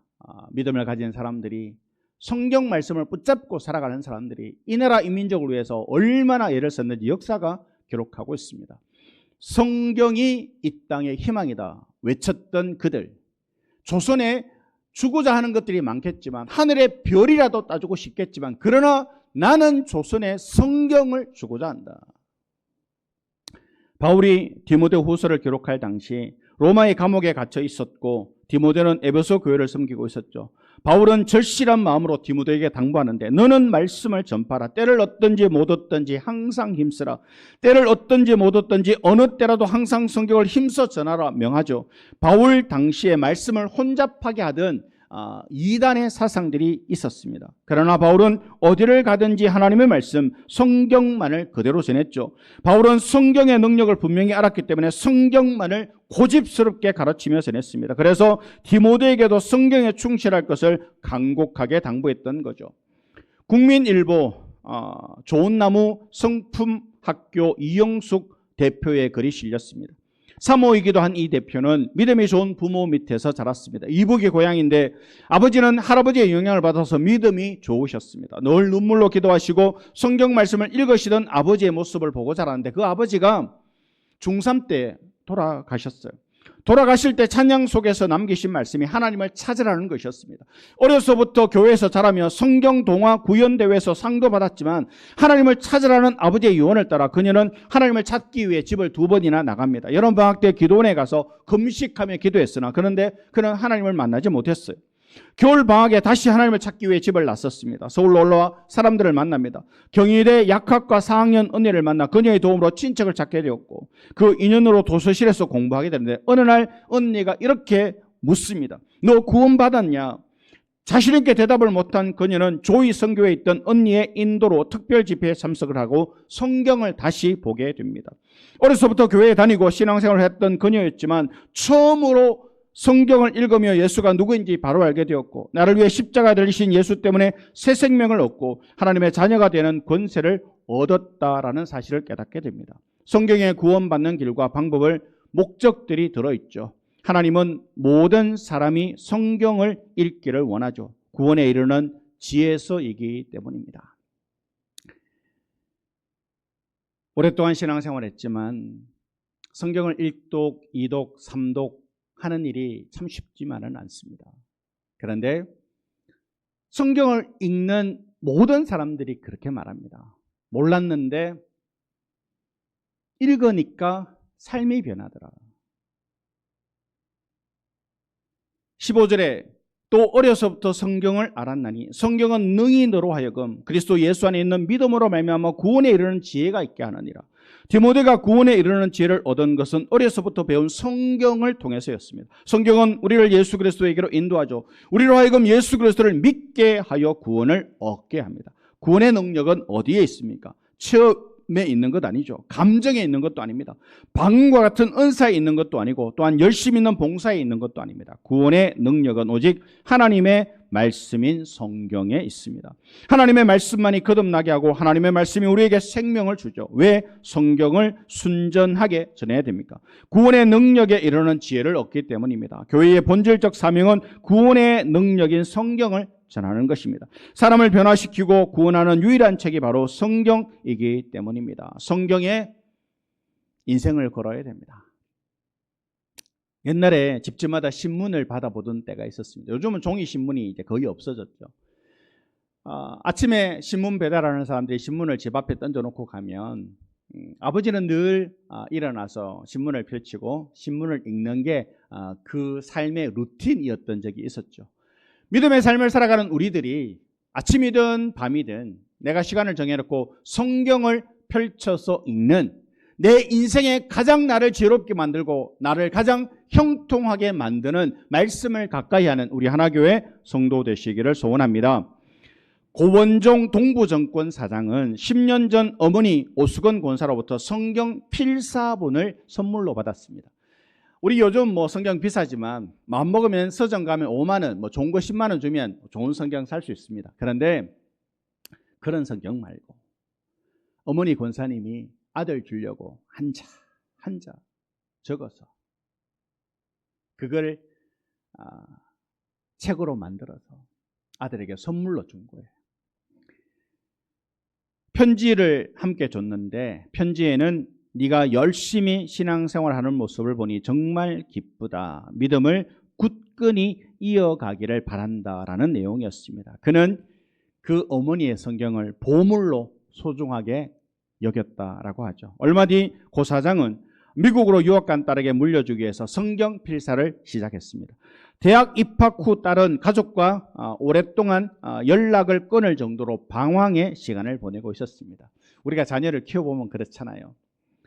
믿음을 가진 사람들이, 성경 말씀을 붙잡고 살아가는 사람들이 이 나라 인민족을 위해서 얼마나 애를 썼는지 역사가 기록하고 있습니다. 성경이 이 땅의 희망이다 외쳤던 그들, 조선에 주고자 하는 것들이 많겠지만, 하늘의 별이라도 따주고 싶겠지만, 그러나 나는 조선에 성경을 주고자 한다. 바울이 디모데후서를 기록할 당시 로마의 감옥에 갇혀 있었고, 디모데는 에베소 교회를 섬기고 있었죠. 바울은 절실한 마음으로 디모데에게 당부하는데, 너는 말씀을 전파하라. 때를 얻든지 못 얻든지 항상 힘쓰라. 때를 얻든지 못 얻든지 어느 때라도 항상 성경을 힘써 전하라 명하죠. 바울 당시에 말씀을 혼잡하게 하던 이단의 사상들이 있었습니다. 그러나 바울은 어디를 가든지 하나님의 말씀, 성경만을 그대로 전했죠. 바울은 성경의 능력을 분명히 알았기 때문에 성경만을 고집스럽게 가르치며 전했습니다. 그래서 디모데에게도 성경에 충실할 것을 간곡하게 당부했던 거죠. 국민일보 좋은 나무 성품학교 이영숙 대표의 글이 실렸습니다. 사모이기도 한 이 대표는 믿음이 좋은 부모 밑에서 자랐습니다. 이북이 고향인데 아버지는 할아버지의 영향을 받아서 믿음이 좋으셨습니다. 늘 눈물로 기도하시고 성경 말씀을 읽으시던 아버지의 모습을 보고 자랐는데 그 아버지가 중3 때 돌아가셨어요. 돌아가실 때 찬양 속에서 남기신 말씀이 하나님을 찾으라는 것이었습니다. 어려서부터 교회에서 자라며 성경 동화 구연대회에서 상도 받았지만 하나님을 찾으라는 아버지의 유언을 따라 그녀는 하나님을 찾기 위해 집을 2번이나 나갑니다. 여름 방학 때 기도원에 가서 금식하며 기도했으나 그런데 그는 하나님을 만나지 못했어요. 겨울 방학에 다시 하나님을 찾기 위해 집을 나섰습니다. 서울로 올라와 사람들을 만납니다. 경희대 약학과 4학년 언니를 만나 그녀의 도움으로 친척을 찾게 되었고 그 인연으로 도서실에서 공부하게 되는데 어느 날 언니가 이렇게 묻습니다. 너 구원받았냐? 자신 있게 대답을 못한 그녀는 조이 선교에 있던 언니의 인도로 특별 집회에 참석을 하고 성경을 다시 보게 됩니다. 어려서부터 교회에 다니고 신앙생활을 했던 그녀였지만 처음으로 성경을 읽으며 예수가 누구인지 바로 알게 되었고 나를 위해 십자가 들리신 예수 때문에 새 생명을 얻고 하나님의 자녀가 되는 권세를 얻었다라는 사실을 깨닫게 됩니다. 성경에 구원받는 길과 방법을 목적들이 들어있죠. 하나님은 모든 사람이 성경을 읽기를 원하죠. 구원에 이르는 지혜서이기 때문입니다. 오랫동안 신앙생활을 했지만 성경을 1독, 2독, 3독 하는 일이 참 쉽지만은 않습니다. 그런데 성경을 읽는 모든 사람들이 그렇게 말합니다. 몰랐는데 읽으니까 삶이 변하더라. 15절에 또 어려서부터 성경을 알았나니 성경은 능히 너로 하여금 그리스도 예수 안에 있는 믿음으로 말미암아 구원에 이르는 지혜가 있게 하느니라. 디모데가 구원에 이르는 지혜를 얻은 것은 어려서부터 배운 성경을 통해서였습니다. 성경은 우리를 예수 그리스도에게로 인도하죠. 우리로 하여금 예수 그리스도를 믿게 하여 구원을 얻게 합니다. 구원의 능력은 어디에 있습니까? 체험에 있는 것 아니죠. 감정에 있는 것도 아닙니다. 방과 같은 은사에 있는 것도 아니고 또한 열심 있는 봉사에 있는 것도 아닙니다. 구원의 능력은 오직 하나님의 말씀인 성경에 있습니다. 하나님의 말씀만이 거듭나게 하고 하나님의 말씀이 우리에게 생명을 주죠. 왜 성경을 순전하게 전해야 됩니까? 구원의 능력에 이르는 지혜를 얻기 때문입니다. 교회의 본질적 사명은 구원의 능력인 성경을 전하는 것입니다. 사람을 변화시키고 구원하는 유일한 책이 바로 성경이기 때문입니다. 성경에 인생을 걸어야 됩니다. 옛날에 집집마다 신문을 받아보던 때가 있었습니다. 요즘은 종이 신문이 이제 거의 없어졌죠. 아침에 신문 배달하는 사람들이 신문을 집 앞에 던져놓고 가면 아버지는 늘 일어나서 신문을 펼치고 신문을 읽는 게 그 삶의 루틴이었던 적이 있었죠. 믿음의 삶을 살아가는 우리들이 아침이든 밤이든 내가 시간을 정해놓고 성경을 펼쳐서 읽는 내 인생에 가장 나를 지혜롭게 만들고 나를 가장 형통하게 만드는 말씀을 가까이 하는 우리 하나교회 성도 되시기를 소원합니다. 고원종 동부정권 사장은 10년 전 어머니 오수건 권사로부터 성경 필사본을 선물로 받았습니다. 우리 요즘 성경 비싸지만 마음먹으면 서점 가면 5만 원, 좋은 거 10만 원 주면 좋은 성경 살 수 있습니다. 그런데 그런 성경 말고 어머니 권사님이 아들 주려고 한 자 적어서 그걸 책으로 만들어서 아들에게 선물로 준 거예요. 편지를 함께 줬는데 편지에는 네가 열심히 신앙생활하는 모습을 보니 정말 기쁘다. 믿음을 굳건히 이어가기를 바란다라는 내용이었습니다. 그는 그 어머니의 성경을 보물로 소중하게 여겼다라고 하죠. 얼마 뒤 고 사장은 미국으로 유학 간 딸에게 물려주기 위해서 성경 필사를 시작했습니다. 대학 입학 후 딸은 가족과 오랫동안 연락을 끊을 정도로 방황의 시간을 보내고 있었습니다. 우리가 자녀를 키워보면 그렇잖아요.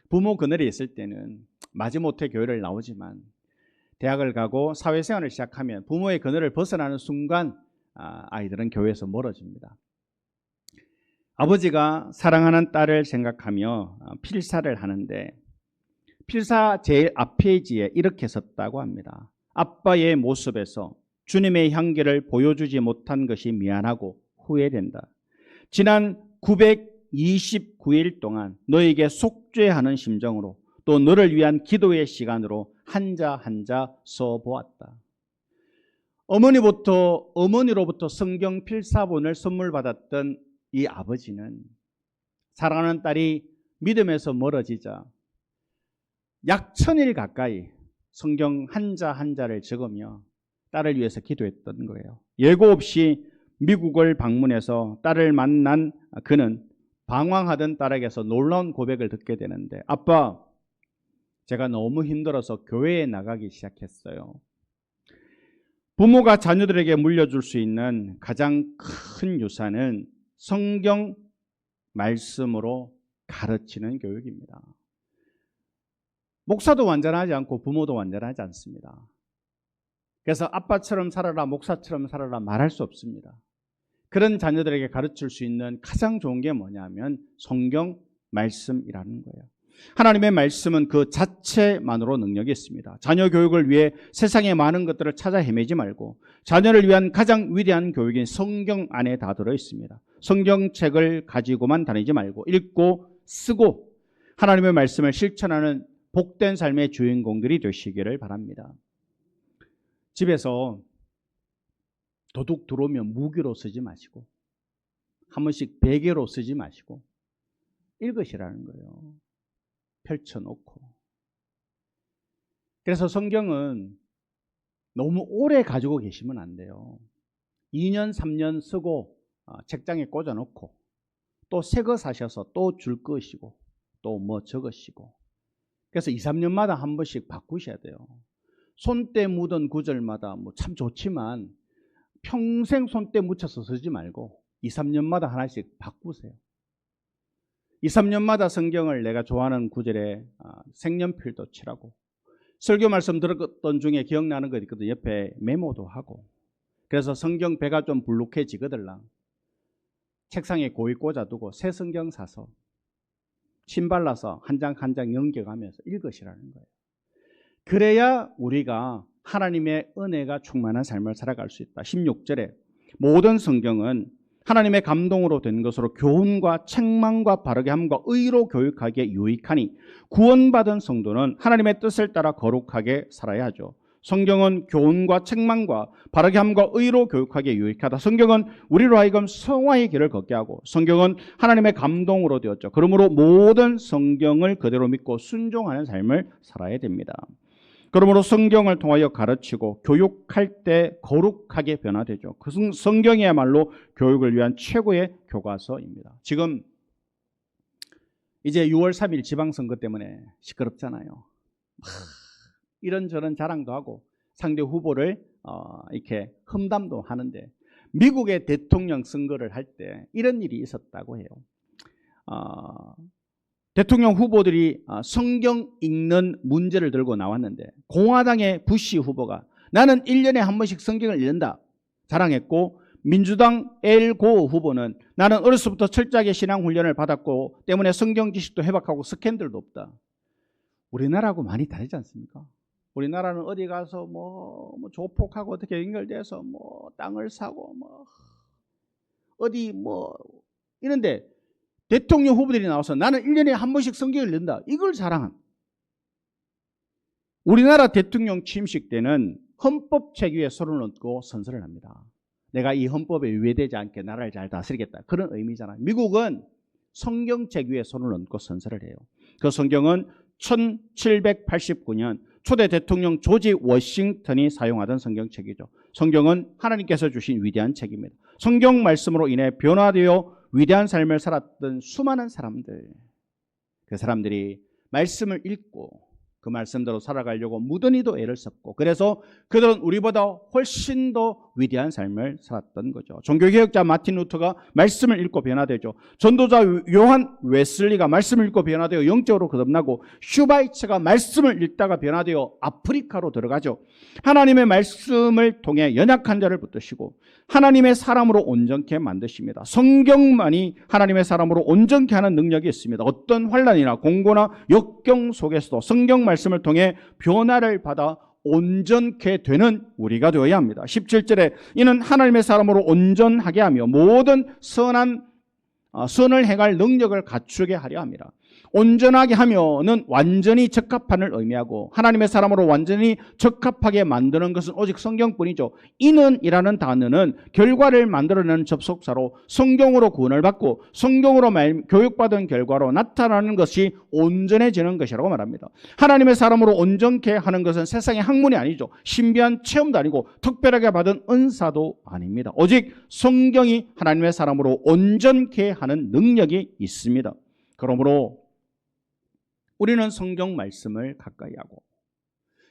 부모 그늘에 있을 때는 마지못해 교회를 나오지만 대학을 가고 사회생활을 시작하면 부모의 그늘을 벗어나는 순간 아이들은 교회에서 멀어집니다. 아버지가 사랑하는 딸을 생각하며 필사를 하는데 필사 제일 앞페이지에 이렇게 썼다고 합니다. 아빠의 모습에서 주님의 향기를 보여주지 못한 것이 미안하고 후회된다. 지난 929일 동안 너에게 속죄하는 심정으로 또 너를 위한 기도의 시간으로 한자 한자 써보았다. 어머니로부터 성경 필사본을 선물 받았던 이 아버지는 사랑하는 딸이 믿음에서 멀어지자 약 1000일 가까이 성경 한자 한자를 적으며 딸을 위해서 기도했던 거예요. 예고 없이 미국을 방문해서 딸을 만난 그는 방황하던 딸에게서 놀라운 고백을 듣게 되는데, 아빠, 제가 너무 힘들어서 교회에 나가기 시작했어요. 부모가 자녀들에게 물려줄 수 있는 가장 큰 유산은 성경 말씀으로 가르치는 교육입니다. 목사도 완전하지 않고 부모도 완전하지 않습니다. 그래서 아빠처럼 살아라, 목사처럼 살아라 말할 수 없습니다. 그런 자녀들에게 가르칠 수 있는 가장 좋은 게 뭐냐면 성경 말씀이라는 거예요. 하나님의 말씀은 그 자체만으로 능력이 있습니다. 자녀 교육을 위해 세상의 많은 것들을 찾아 헤매지 말고 자녀를 위한 가장 위대한 교육인 성경 안에 다 들어 있습니다. 성경책을 가지고만 다니지 말고 읽고 쓰고 하나님의 말씀을 실천하는 복된 삶의 주인공들이 되시기를 바랍니다. 집에서 도둑 들어오면 무기로 쓰지 마시고 한 번씩 베개로 쓰지 마시고 읽으시라는 거예요. 펼쳐놓고. 그래서 성경은 너무 오래 가지고 계시면 안 돼요. 2년 3년 쓰고 책장에 꽂아놓고 또 새 거 사셔서 또 줄 것이고 또 뭐 적으시고, 그래서 2, 3년마다 한 번씩 바꾸셔야 돼요. 손때 묻은 구절마다 뭐 참 좋지만 평생 손때 묻혀서 쓰지 말고 2, 3년마다 하나씩 바꾸세요. 2, 3년마다 성경을 내가 좋아하는 구절에 색연필도 칠하고, 설교 말씀 들었던 중에 기억나는 거 있거든. 옆에 메모도 하고. 그래서 성경 배가 좀 불룩해지거들랑 책상에 고이 꽂아두고 새 성경 사서 침 발라서 한 장 한 장 넘겨가면서 읽으시라는 거예요. 그래야 우리가 하나님의 은혜가 충만한 삶을 살아갈 수 있다. 16절에 모든 성경은 하나님의 감동으로 된 것으로 교훈과 책망과 바르게 함과 의로 교육하기에 유익하니 구원받은 성도는 하나님의 뜻을 따라 거룩하게 살아야 하죠. 성경은 교훈과 책망과 바르게 함과 의로 교육하기에 유익하다. 성경은 우리로 하여금 성화의 길을 걷게 하고 성경은 하나님의 감동으로 되었죠. 그러므로 모든 성경을 그대로 믿고 순종하는 삶을 살아야 됩니다. 그러므로 성경을 통하여 가르치고 교육할 때 거룩하게 변화되죠. 그 성경이야말로 교육을 위한 최고의 교과서입니다. 지금 이제 6월 3일 지방선거 때문에 시끄럽잖아요. 이런저런 자랑도 하고 상대 후보를 이렇게 험담도 하는데, 미국의 대통령 선거를 할 때 이런 일이 있었다고 해요. 대통령 후보들이 성경 읽는 문제를 들고 나왔는데 공화당의 부시 후보가 나는 1년에 한 번씩 성경을 읽는다 자랑했고, 민주당 엘 고어 후보는 나는 어려서부터 철저하게 신앙훈련을 받았고 때문에 성경 지식도 해박하고 스캔들도 없다. 우리나라하고 많이 다르지 않습니까? 우리나라는 어디 가서 뭐 조폭하고 어떻게 연결돼서 뭐 땅을 사고 뭐 어디 뭐 이런데 대통령 후보들이 나와서 나는 1년에 한 번씩 성경을 읽는다. 이걸 자랑한. 우리나라 대통령 취임식 때는 헌법책 위에 손을 얹고 선서를 합니다. 내가 이 헌법에 위배되지 않게 나라를 잘 다스리겠다. 그런 의미잖아요. 미국은 성경책 위에 손을 얹고 선서를 해요. 그 성경은 1789년 초대 대통령 조지 워싱턴이 사용하던 성경책이죠. 성경은 하나님께서 주신 위대한 책입니다. 성경 말씀으로 인해 변화되어 위대한 삶을 살았던 수많은 사람들, 그 사람들이 말씀을 읽고 그 말씀대로 살아가려고 무던히도 애를 썼고, 그래서 그들은 우리보다 훨씬 더 위대한 삶을 살았던 거죠. 종교개혁자 마틴 루터가 말씀을 읽고 변화되죠. 전도자 요한 웨슬리가 말씀을 읽고 변화되어 영적으로 거듭나고, 슈바이처가 말씀을 읽다가 변화되어 아프리카로 들어가죠. 하나님의 말씀을 통해 연약한 자를 붙드시고 하나님의 사람으로 온전케 만드십니다. 성경만이 하나님의 사람으로 온전케 하는 능력이 있습니다. 어떤 환난이나 공고나 역경 속에서도 성경 말씀을 통해 변화를 받아 온전케 되는 우리가 되어야 합니다. 17절에 이는 하나님의 사람으로 온전하게 하며 모든 선을 행할 능력을 갖추게 하려 합니다. 온전하게 하면은 완전히 적합한을 의미하고 하나님의 사람으로 완전히 적합하게 만드는 것은 오직 성경뿐이죠. 이는이라는 단어는 결과를 만들어내는 접속사로 성경으로 구원을 받고 성경으로 교육받은 결과로 나타나는 것이 온전해지는 것이라고 말합니다. 하나님의 사람으로 온전케 하는 것은 세상의 학문이 아니죠. 신비한 체험도 아니고 특별하게 받은 은사도 아닙니다. 오직 성경이 하나님의 사람으로 온전케 하는 능력이 있습니다. 그러므로 우리는 성경 말씀을 가까이 하고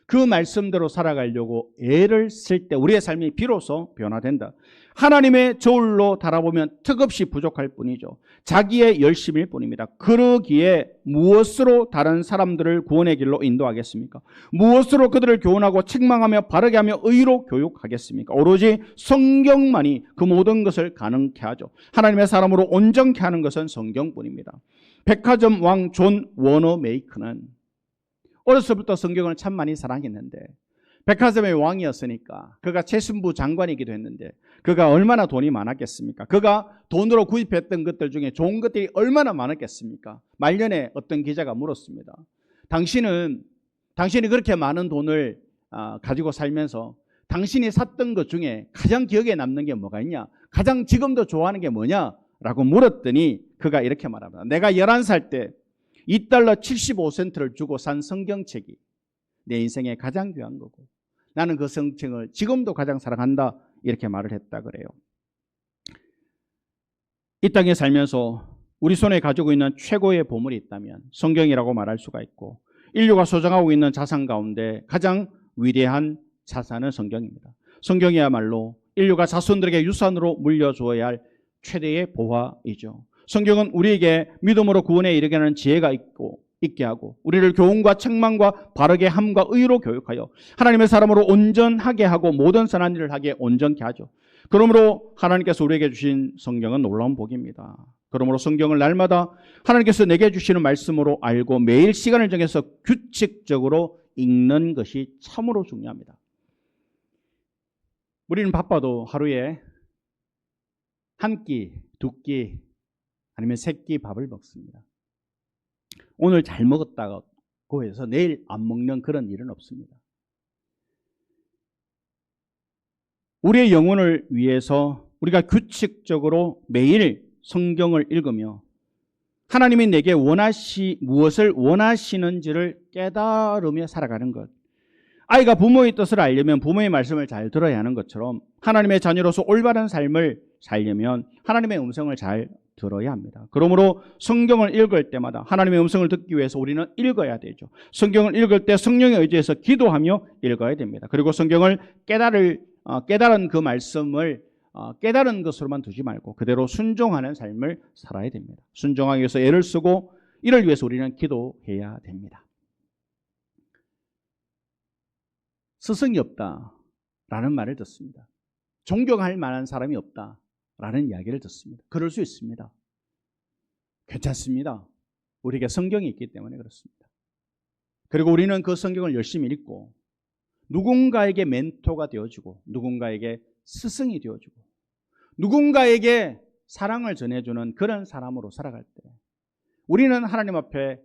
그 말씀대로 살아가려고 애를 쓸 때 우리의 삶이 비로소 변화된다. 하나님의 저울로 달아보면 턱없이 부족할 뿐이죠. 자기의 열심일 뿐입니다. 그러기에 무엇으로 다른 사람들을 구원의 길로 인도하겠습니까? 무엇으로 그들을 교훈하고 책망하며 바르게 하며 의로 교육하겠습니까? 오로지 성경만이 그 모든 것을 가능케 하죠. 하나님의 사람으로 온전케 하는 것은 성경뿐입니다. 백화점 왕 존 워너메이커는 어렸을 때부터 성경을 참 많이 사랑했는데 백화점의 왕이었으니까 그가 최신부 장관이기도 했는데 그가 얼마나 돈이 많았겠습니까? 그가 돈으로 구입했던 것들 중에 좋은 것들이 얼마나 많았겠습니까? 말년에 어떤 기자가 물었습니다. 당신이 그렇게 많은 돈을 가지고 살면서 당신이 샀던 것 중에 가장 기억에 남는 게 뭐가 있냐? 가장 지금도 좋아하는 게 뭐냐? 라고 물었더니 그가 이렇게 말합니다. 내가 11살 때 $2 75센트를 주고 산 성경책이 내 인생에 가장 귀한 거고 나는 그 성경을 지금도 가장 사랑한다 이렇게 말을 했다 그래요. 이 땅에 살면서 우리 손에 가지고 있는 최고의 보물이 있다면 성경이라고 말할 수가 있고 인류가 소장하고 있는 자산 가운데 가장 위대한 자산은 성경입니다. 성경이야말로 인류가 자손들에게 유산으로 물려주어야 할 최대의 보화이죠. 성경은 우리에게 믿음으로 구원에 이르게 하는 지혜가 있게 하고 우리를 교훈과 책망과 바르게 함과 의로 교육하여 하나님의 사람으로 온전하게 하고 모든 선한 일을 하게 온전케 하죠. 그러므로 하나님께서 우리에게 주신 성경은 놀라운 복입니다. 그러므로 성경을 날마다 하나님께서 내게 주시는 말씀으로 알고 매일 시간을 정해서 규칙적으로 읽는 것이 참으로 중요합니다. 우리는 바빠도 하루에 한 끼, 두 끼 아니면 세 끼 밥을 먹습니다. 오늘 잘 먹었다고 해서 내일 안 먹는 그런 일은 없습니다. 우리의 영혼을 위해서 우리가 규칙적으로 매일 성경을 읽으며 하나님이 내게 무엇을 원하시는지를 깨달으며 살아가는 것. 아이가 부모의 뜻을 알려면 부모의 말씀을 잘 들어야 하는 것처럼 하나님의 자녀로서 올바른 삶을 살려면 하나님의 음성을 잘 들어야 합니다. 그러므로 성경을 읽을 때마다 하나님의 음성을 듣기 위해서 우리는 읽어야 되죠. 성경을 읽을 때 성령에 의지해서 기도하며 읽어야 됩니다. 그리고 성경을 깨달은 그 말씀을 깨달은 것으로만 두지 말고 그대로 순종하는 삶을 살아야 됩니다. 순종하기 위해서 애를 쓰고 이를 위해서 우리는 기도해야 됩니다. 스승이 없다라는 말을 듣습니다. 존경할 만한 사람이 없다라는 이야기를 듣습니다. 그럴 수 있습니다. 괜찮습니다. 우리에게 성경이 있기 때문에 그렇습니다. 그리고 우리는 그 성경을 열심히 읽고 누군가에게 멘토가 되어주고 누군가에게 스승이 되어주고 누군가에게 사랑을 전해주는 그런 사람으로 살아갈 때 우리는 하나님 앞에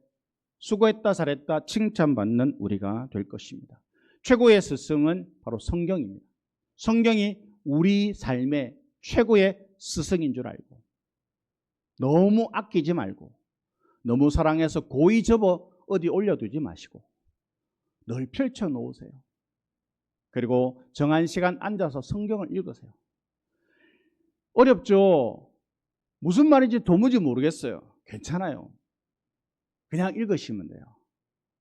수고했다 잘했다 칭찬받는 우리가 될 것입니다. 최고의 스승은 바로 성경입니다. 성경이 우리 삶의 최고의 스승인 줄 알고 너무 아끼지 말고 너무 사랑해서 고이 접어 어디 올려두지 마시고 늘 펼쳐놓으세요. 그리고 정한 시간 앉아서 성경을 읽으세요. 어렵죠? 무슨 말인지 도무지 모르겠어요. 괜찮아요. 그냥 읽으시면 돼요.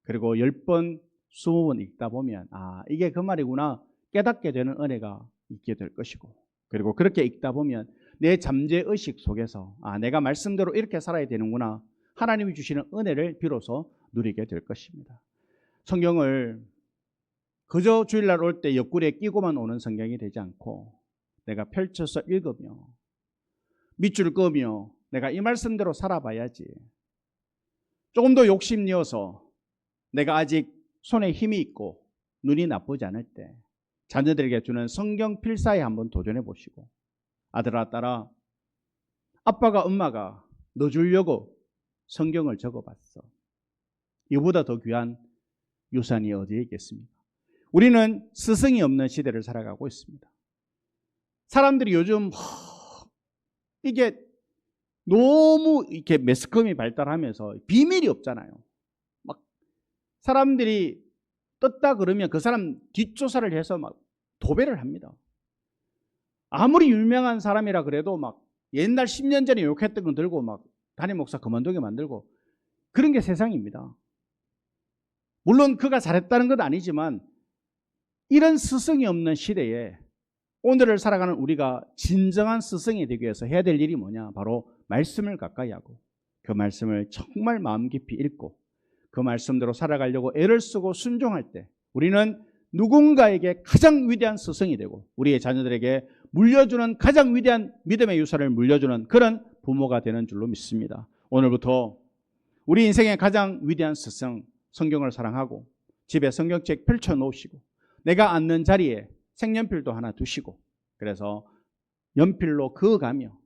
그리고 10번, 20번 읽다 보면 이게 그 말이구나 깨닫게 되는 은혜가 있게 될 것이고 그리고 그렇게 읽다 보면 내 잠재의식 속에서 내가 말씀대로 이렇게 살아야 되는구나 하나님이 주시는 은혜를 비로소 누리게 될 것입니다. 성경을 그저 주일날 올 때 옆구리에 끼고만 오는 성경이 되지 않고 내가 펼쳐서 읽으며 밑줄 그으며 내가 이 말씀대로 살아봐야지. 조금 더 욕심내어서 내가 아직 손에 힘이 있고 눈이 나쁘지 않을 때 자녀들에게 주는 성경 필사에 한번 도전해 보시고 아들아 딸아 아빠가 엄마가 너 주려고 성경을 적어봤어. 이보다 더 귀한 유산이 어디에 있겠습니까? 우리는 스승이 없는 시대를 살아가고 있습니다. 사람들이 요즘 이게 너무 이렇게 매스컴이 발달하면서 비밀이 없잖아요. 막 사람들이 떴다 그러면 그 사람 뒷조사를 해서 막 도배를 합니다. 아무리 유명한 사람이라 그래도 막 옛날 10년 전에 욕했던 거 들고 막 담임 목사 그만두게 만들고 그런 게 세상입니다. 물론 그가 잘했다는 건 아니지만 이런 스승이 없는 시대에 오늘을 살아가는 우리가 진정한 스승이 되기 위해서 해야 될 일이 뭐냐? 바로 말씀을 가까이 하고 그 말씀을 정말 마음 깊이 읽고 그 말씀대로 살아가려고 애를 쓰고 순종할 때 우리는 누군가에게 가장 위대한 스승이 되고 우리의 자녀들에게 물려주는 가장 위대한 믿음의 유산을 물려주는 그런 부모가 되는 줄로 믿습니다. 오늘부터 우리 인생의 가장 위대한 스승, 성경을 사랑하고 집에 성경책 펼쳐놓으시고 내가 앉는 자리에 색연필도 하나 두시고 그래서 연필로 그어가며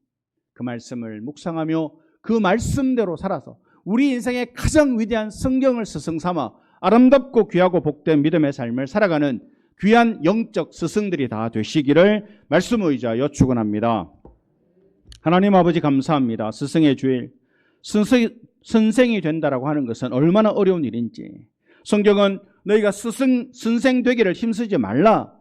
그 말씀을 묵상하며 그 말씀대로 살아서 우리 인생의 가장 위대한 성경을 스승 삼아 아름답고 귀하고 복된 믿음의 삶을 살아가는 귀한 영적 스승들이 다 되시기를 말씀 의지하여 축원합니다. 하나님 아버지 감사합니다. 스승의 주일, 선생이 된다라고 하는 것은 얼마나 어려운 일인지 성경은 너희가 선생 되기를 힘쓰지 말라.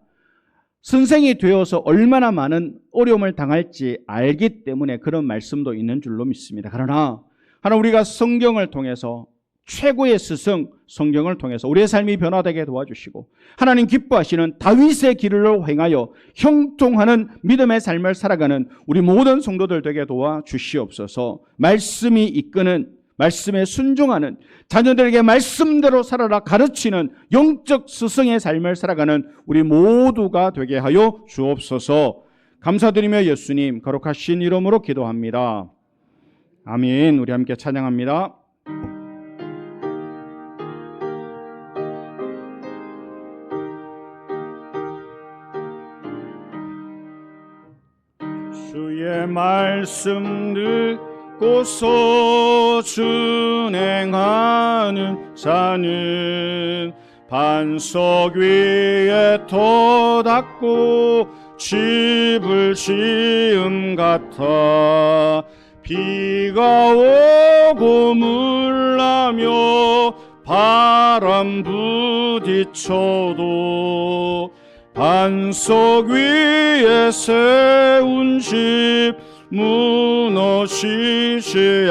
선생이 되어서 얼마나 많은 어려움을 당할지 알기 때문에 그런 말씀도 있는 줄로 믿습니다. 그러나 우리가 성경을 통해서 최고의 스승 성경을 통해서 우리의 삶이 변화되게 도와주시고 하나님 기뻐하시는 다윗의 길로 행하여 형통하는 믿음의 삶을 살아가는 우리 모든 성도들 되게 도와주시옵소서. 말씀이 이끄는 말씀에 순종하는 자녀들에게 말씀대로 살아라 가르치는 영적 스승의 삶을 살아가는 우리 모두가 되게 하여 주옵소서. 감사드리며 예수님 거룩하신 이름으로 기도합니다. 아멘. 우리 함께 찬양합니다. 주의 말씀 듣고서 준행하는 자는 반석 위에 터 닦고 집을 지음 같아 비가 오고 물나며 바람 부딪혀도 반석 위에 세운 집 무너지지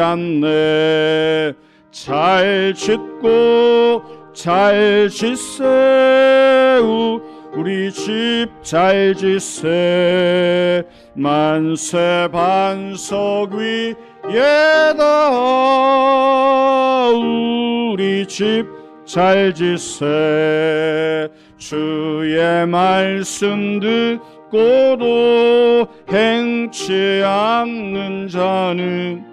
않네. 잘 짓고 잘 짓세우 우리 집 잘 짓세. 만세 반석 위에다 우리 집 잘 짓세. 주의 말씀 듣고도 행치 않는 자는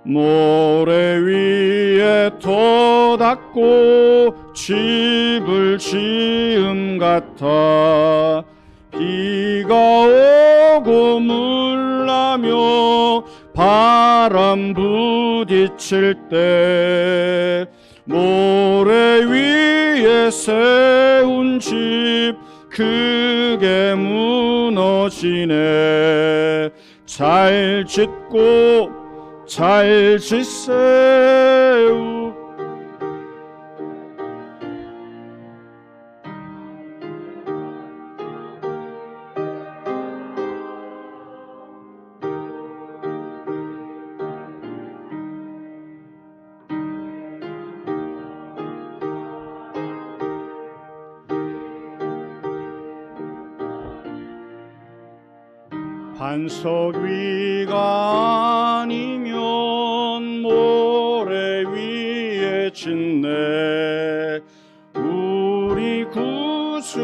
모래 위에 터 닦고 집을 지음 같아 비가 오고 물나며 바람 부딪힐 때 모래 위에 세운 집 크게 무너지네. 잘 짓고 잘 짓세우 반석 위가 아니면 모래 위에 짓네. 우리 구주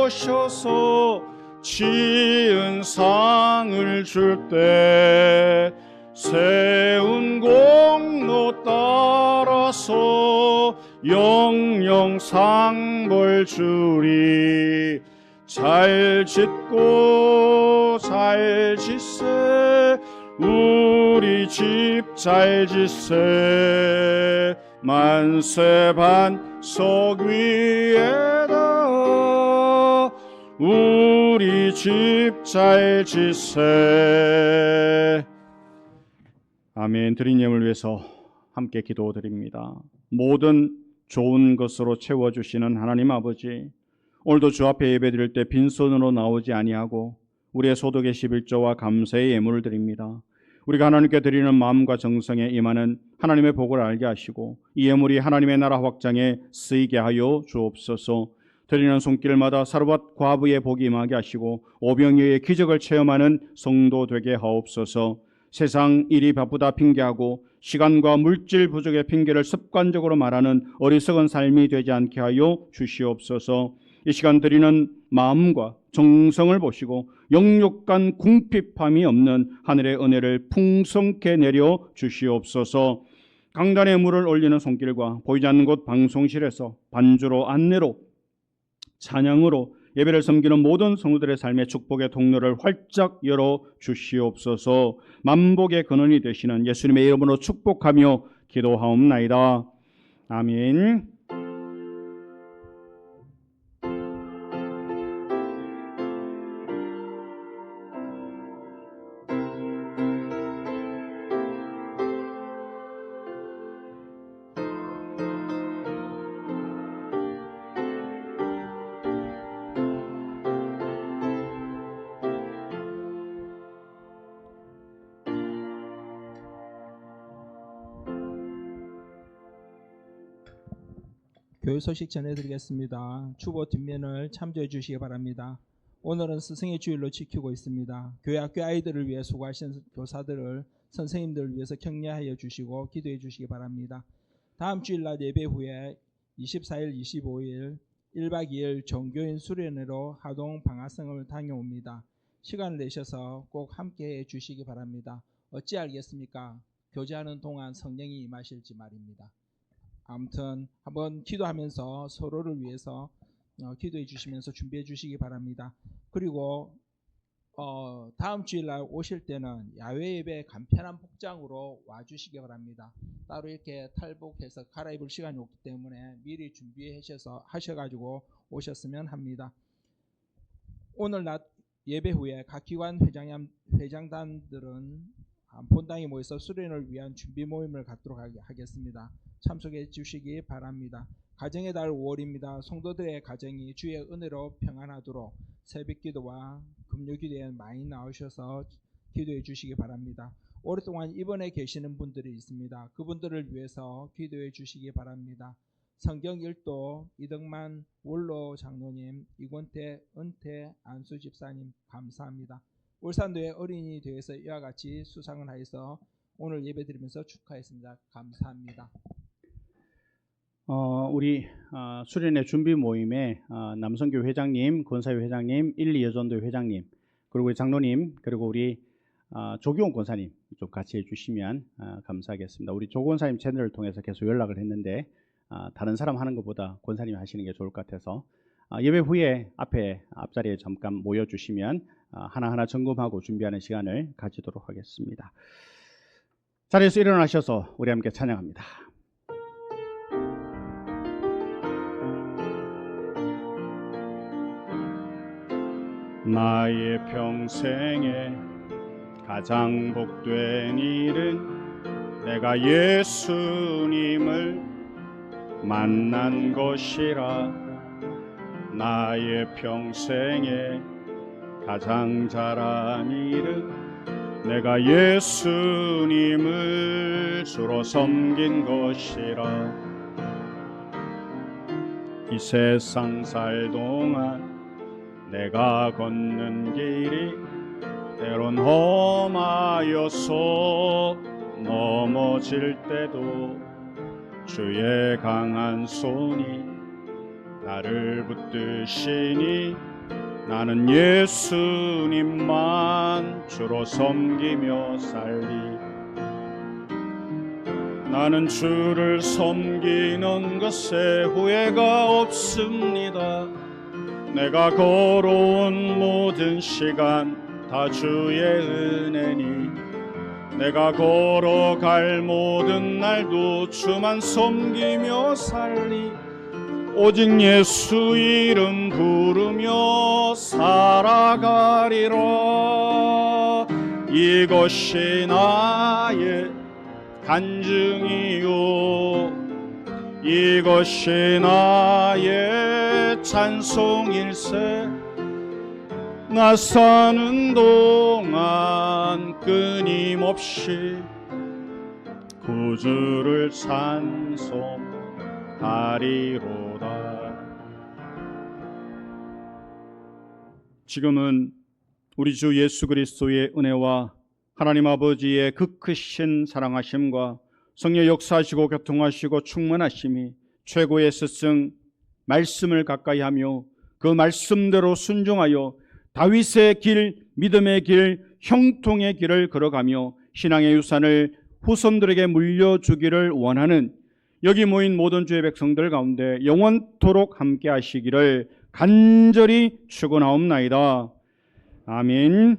오셔서 지은 상을 줄 때 세운 공로 따라서 영영 상벌 주리. 잘 짓고 잘 짓세 우리 집 잘 지세 만세 반석 위에다 우리 집 잘 지세. 아멘. 드린 예물 위해서 함께 기도드립니다. 모든 좋은 것으로 채워주시는 하나님 아버지, 오늘도 주 앞에 예배드릴 때 빈손으로 나오지 아니하고 우리의 소득의 11조와 감사의 예물을 드립니다. 우리가 하나님께 드리는 마음과 정성에 임하는 하나님의 복을 알게 하시고 이 예물이 하나님의 나라 확장에 쓰이게 하여 주옵소서. 드리는 손길마다 사르밧 과부의 복이 임하게 하시고 오병이어의 기적을 체험하는 성도 되게 하옵소서. 세상 일이 바쁘다 핑계하고 시간과 물질 부족의 핑계를 습관적으로 말하는 어리석은 삶이 되지 않게 하여 주시옵소서. 이 시간 드리는 마음과 정성을 보시고 영육간 궁핍함이 없는 하늘의 은혜를 풍성케 내려 주시옵소서. 강단에 물을 올리는 손길과 보이지 않는 곳 방송실에서 반주로 안내로 찬양으로 예배를 섬기는 모든 성도들의 삶의 축복의 통로를 활짝 열어 주시옵소서. 만복의 근원이 되시는 예수님의 이름으로 축복하며 기도하옵나이다. 아멘. 교회 소식 전해드리겠습니다. 추보 뒷면을 참조해 주시기 바랍니다. 오늘은 스승의 주일로 지키고 있습니다. 교회 학교 아이들을 위해 수고하신 교사들을 선생님들을 위해서 격려하여 주시고 기도해 주시기 바랍니다. 다음 주일날 예배 후에 24일, 25일 1박 2일 종교인 수련회로 하동 방화성을 다녀옵니다. 시간을 내셔서 꼭 함께 해 주시기 바랍니다. 어찌 알겠습니까? 교제하는 동안 성령이 임하실지 말입니다. 아무튼 한번 기도하면서 서로를 위해서 기도해 주시면서 준비해 주시기 바랍니다. 그리고 다음 주일날 오실 때는 야외 예배 간편한 복장으로 와주시기 바랍니다. 따로 이렇게 탈복해서 갈아입을 시간이 없기 때문에 미리 하셔가지고 오셨으면 합니다. 오늘 낮 예배 후에 각 기관 회장단들은 본당에 모여서 수련을 위한 준비 모임을 갖도록 하겠습니다. 참석해 주시기 바랍니다. 가정의 달 5월입니다. 성도들의 가정이 주의 은혜로 평안하도록 새벽기도와 금요기도에 많이 나오셔서 기도해 주시기 바랍니다. 오랫동안 입원해 계시는 분들이 있습니다. 그분들을 위해서 기도해 주시기 바랍니다. 성경 1도 이덕만 원로 장로님, 이권태 은퇴 안수 집사님 감사합니다. 울산도의 어린이 대회에서 이와 같이 수상을 하여서 오늘 예배드리면서 축하했습니다. 감사합니다. 우리 수련회 준비 모임에 남성교 회장님, 권사회 회장님, 1, 2여전도 회장님, 그리고 우리 장로님, 그리고 우리 조기원 권사님 좀 같이 해주시면 감사하겠습니다. 우리 조 권사님 채널을 통해서 계속 연락을 했는데 다른 사람 하는 것보다 권사님이 하시는 게 좋을 것 같아서 예배 후에 앞자리에 잠깐 모여주시면 하나하나 점검하고 준비하는 시간을 가지도록 하겠습니다. 자리에서 일어나셔서 우리 함께 찬양합니다. 나의 평생에 가장 복된 일은 내가 예수님을 만난 것이라. 나의 평생에 가장 잘한 일은 내가 예수님을 주로 섬긴 것이라. 이 세상 살 동안 내가 걷는 길이 때론 험하여서 넘어질 때도 주의 강한 손이 나를 붙드시니 나는 예수님만 주로 섬기며 살리. 나는 주를 섬기는 것에 후회가 없습니다. 내가 걸어온 모든 시간 다 주의 은혜니 내가 걸어갈 모든 날도 주만 섬기며 살리 오직 예수 이름 부르며 살아가리라. 이것이 나의 간증이요 이것이 나의 찬송일세. 나 사는 동안 끊임없이 구주를 찬송하리로다. 지금은 우리 주 예수 그리스도의 은혜와 하나님 아버지의 그 크신 사랑하심과 성령 역사하시고 교통하시고 충만하심이 최고의 스승 말씀을 가까이하며 그 말씀대로 순종하여 다윗의 길, 믿음의 길, 형통의 길을 걸어가며 신앙의 유산을 후손들에게 물려주기를 원하는 여기 모인 모든 주의 백성들 가운데 영원토록 함께 하시기를 간절히 축원하옵나이다. 아멘.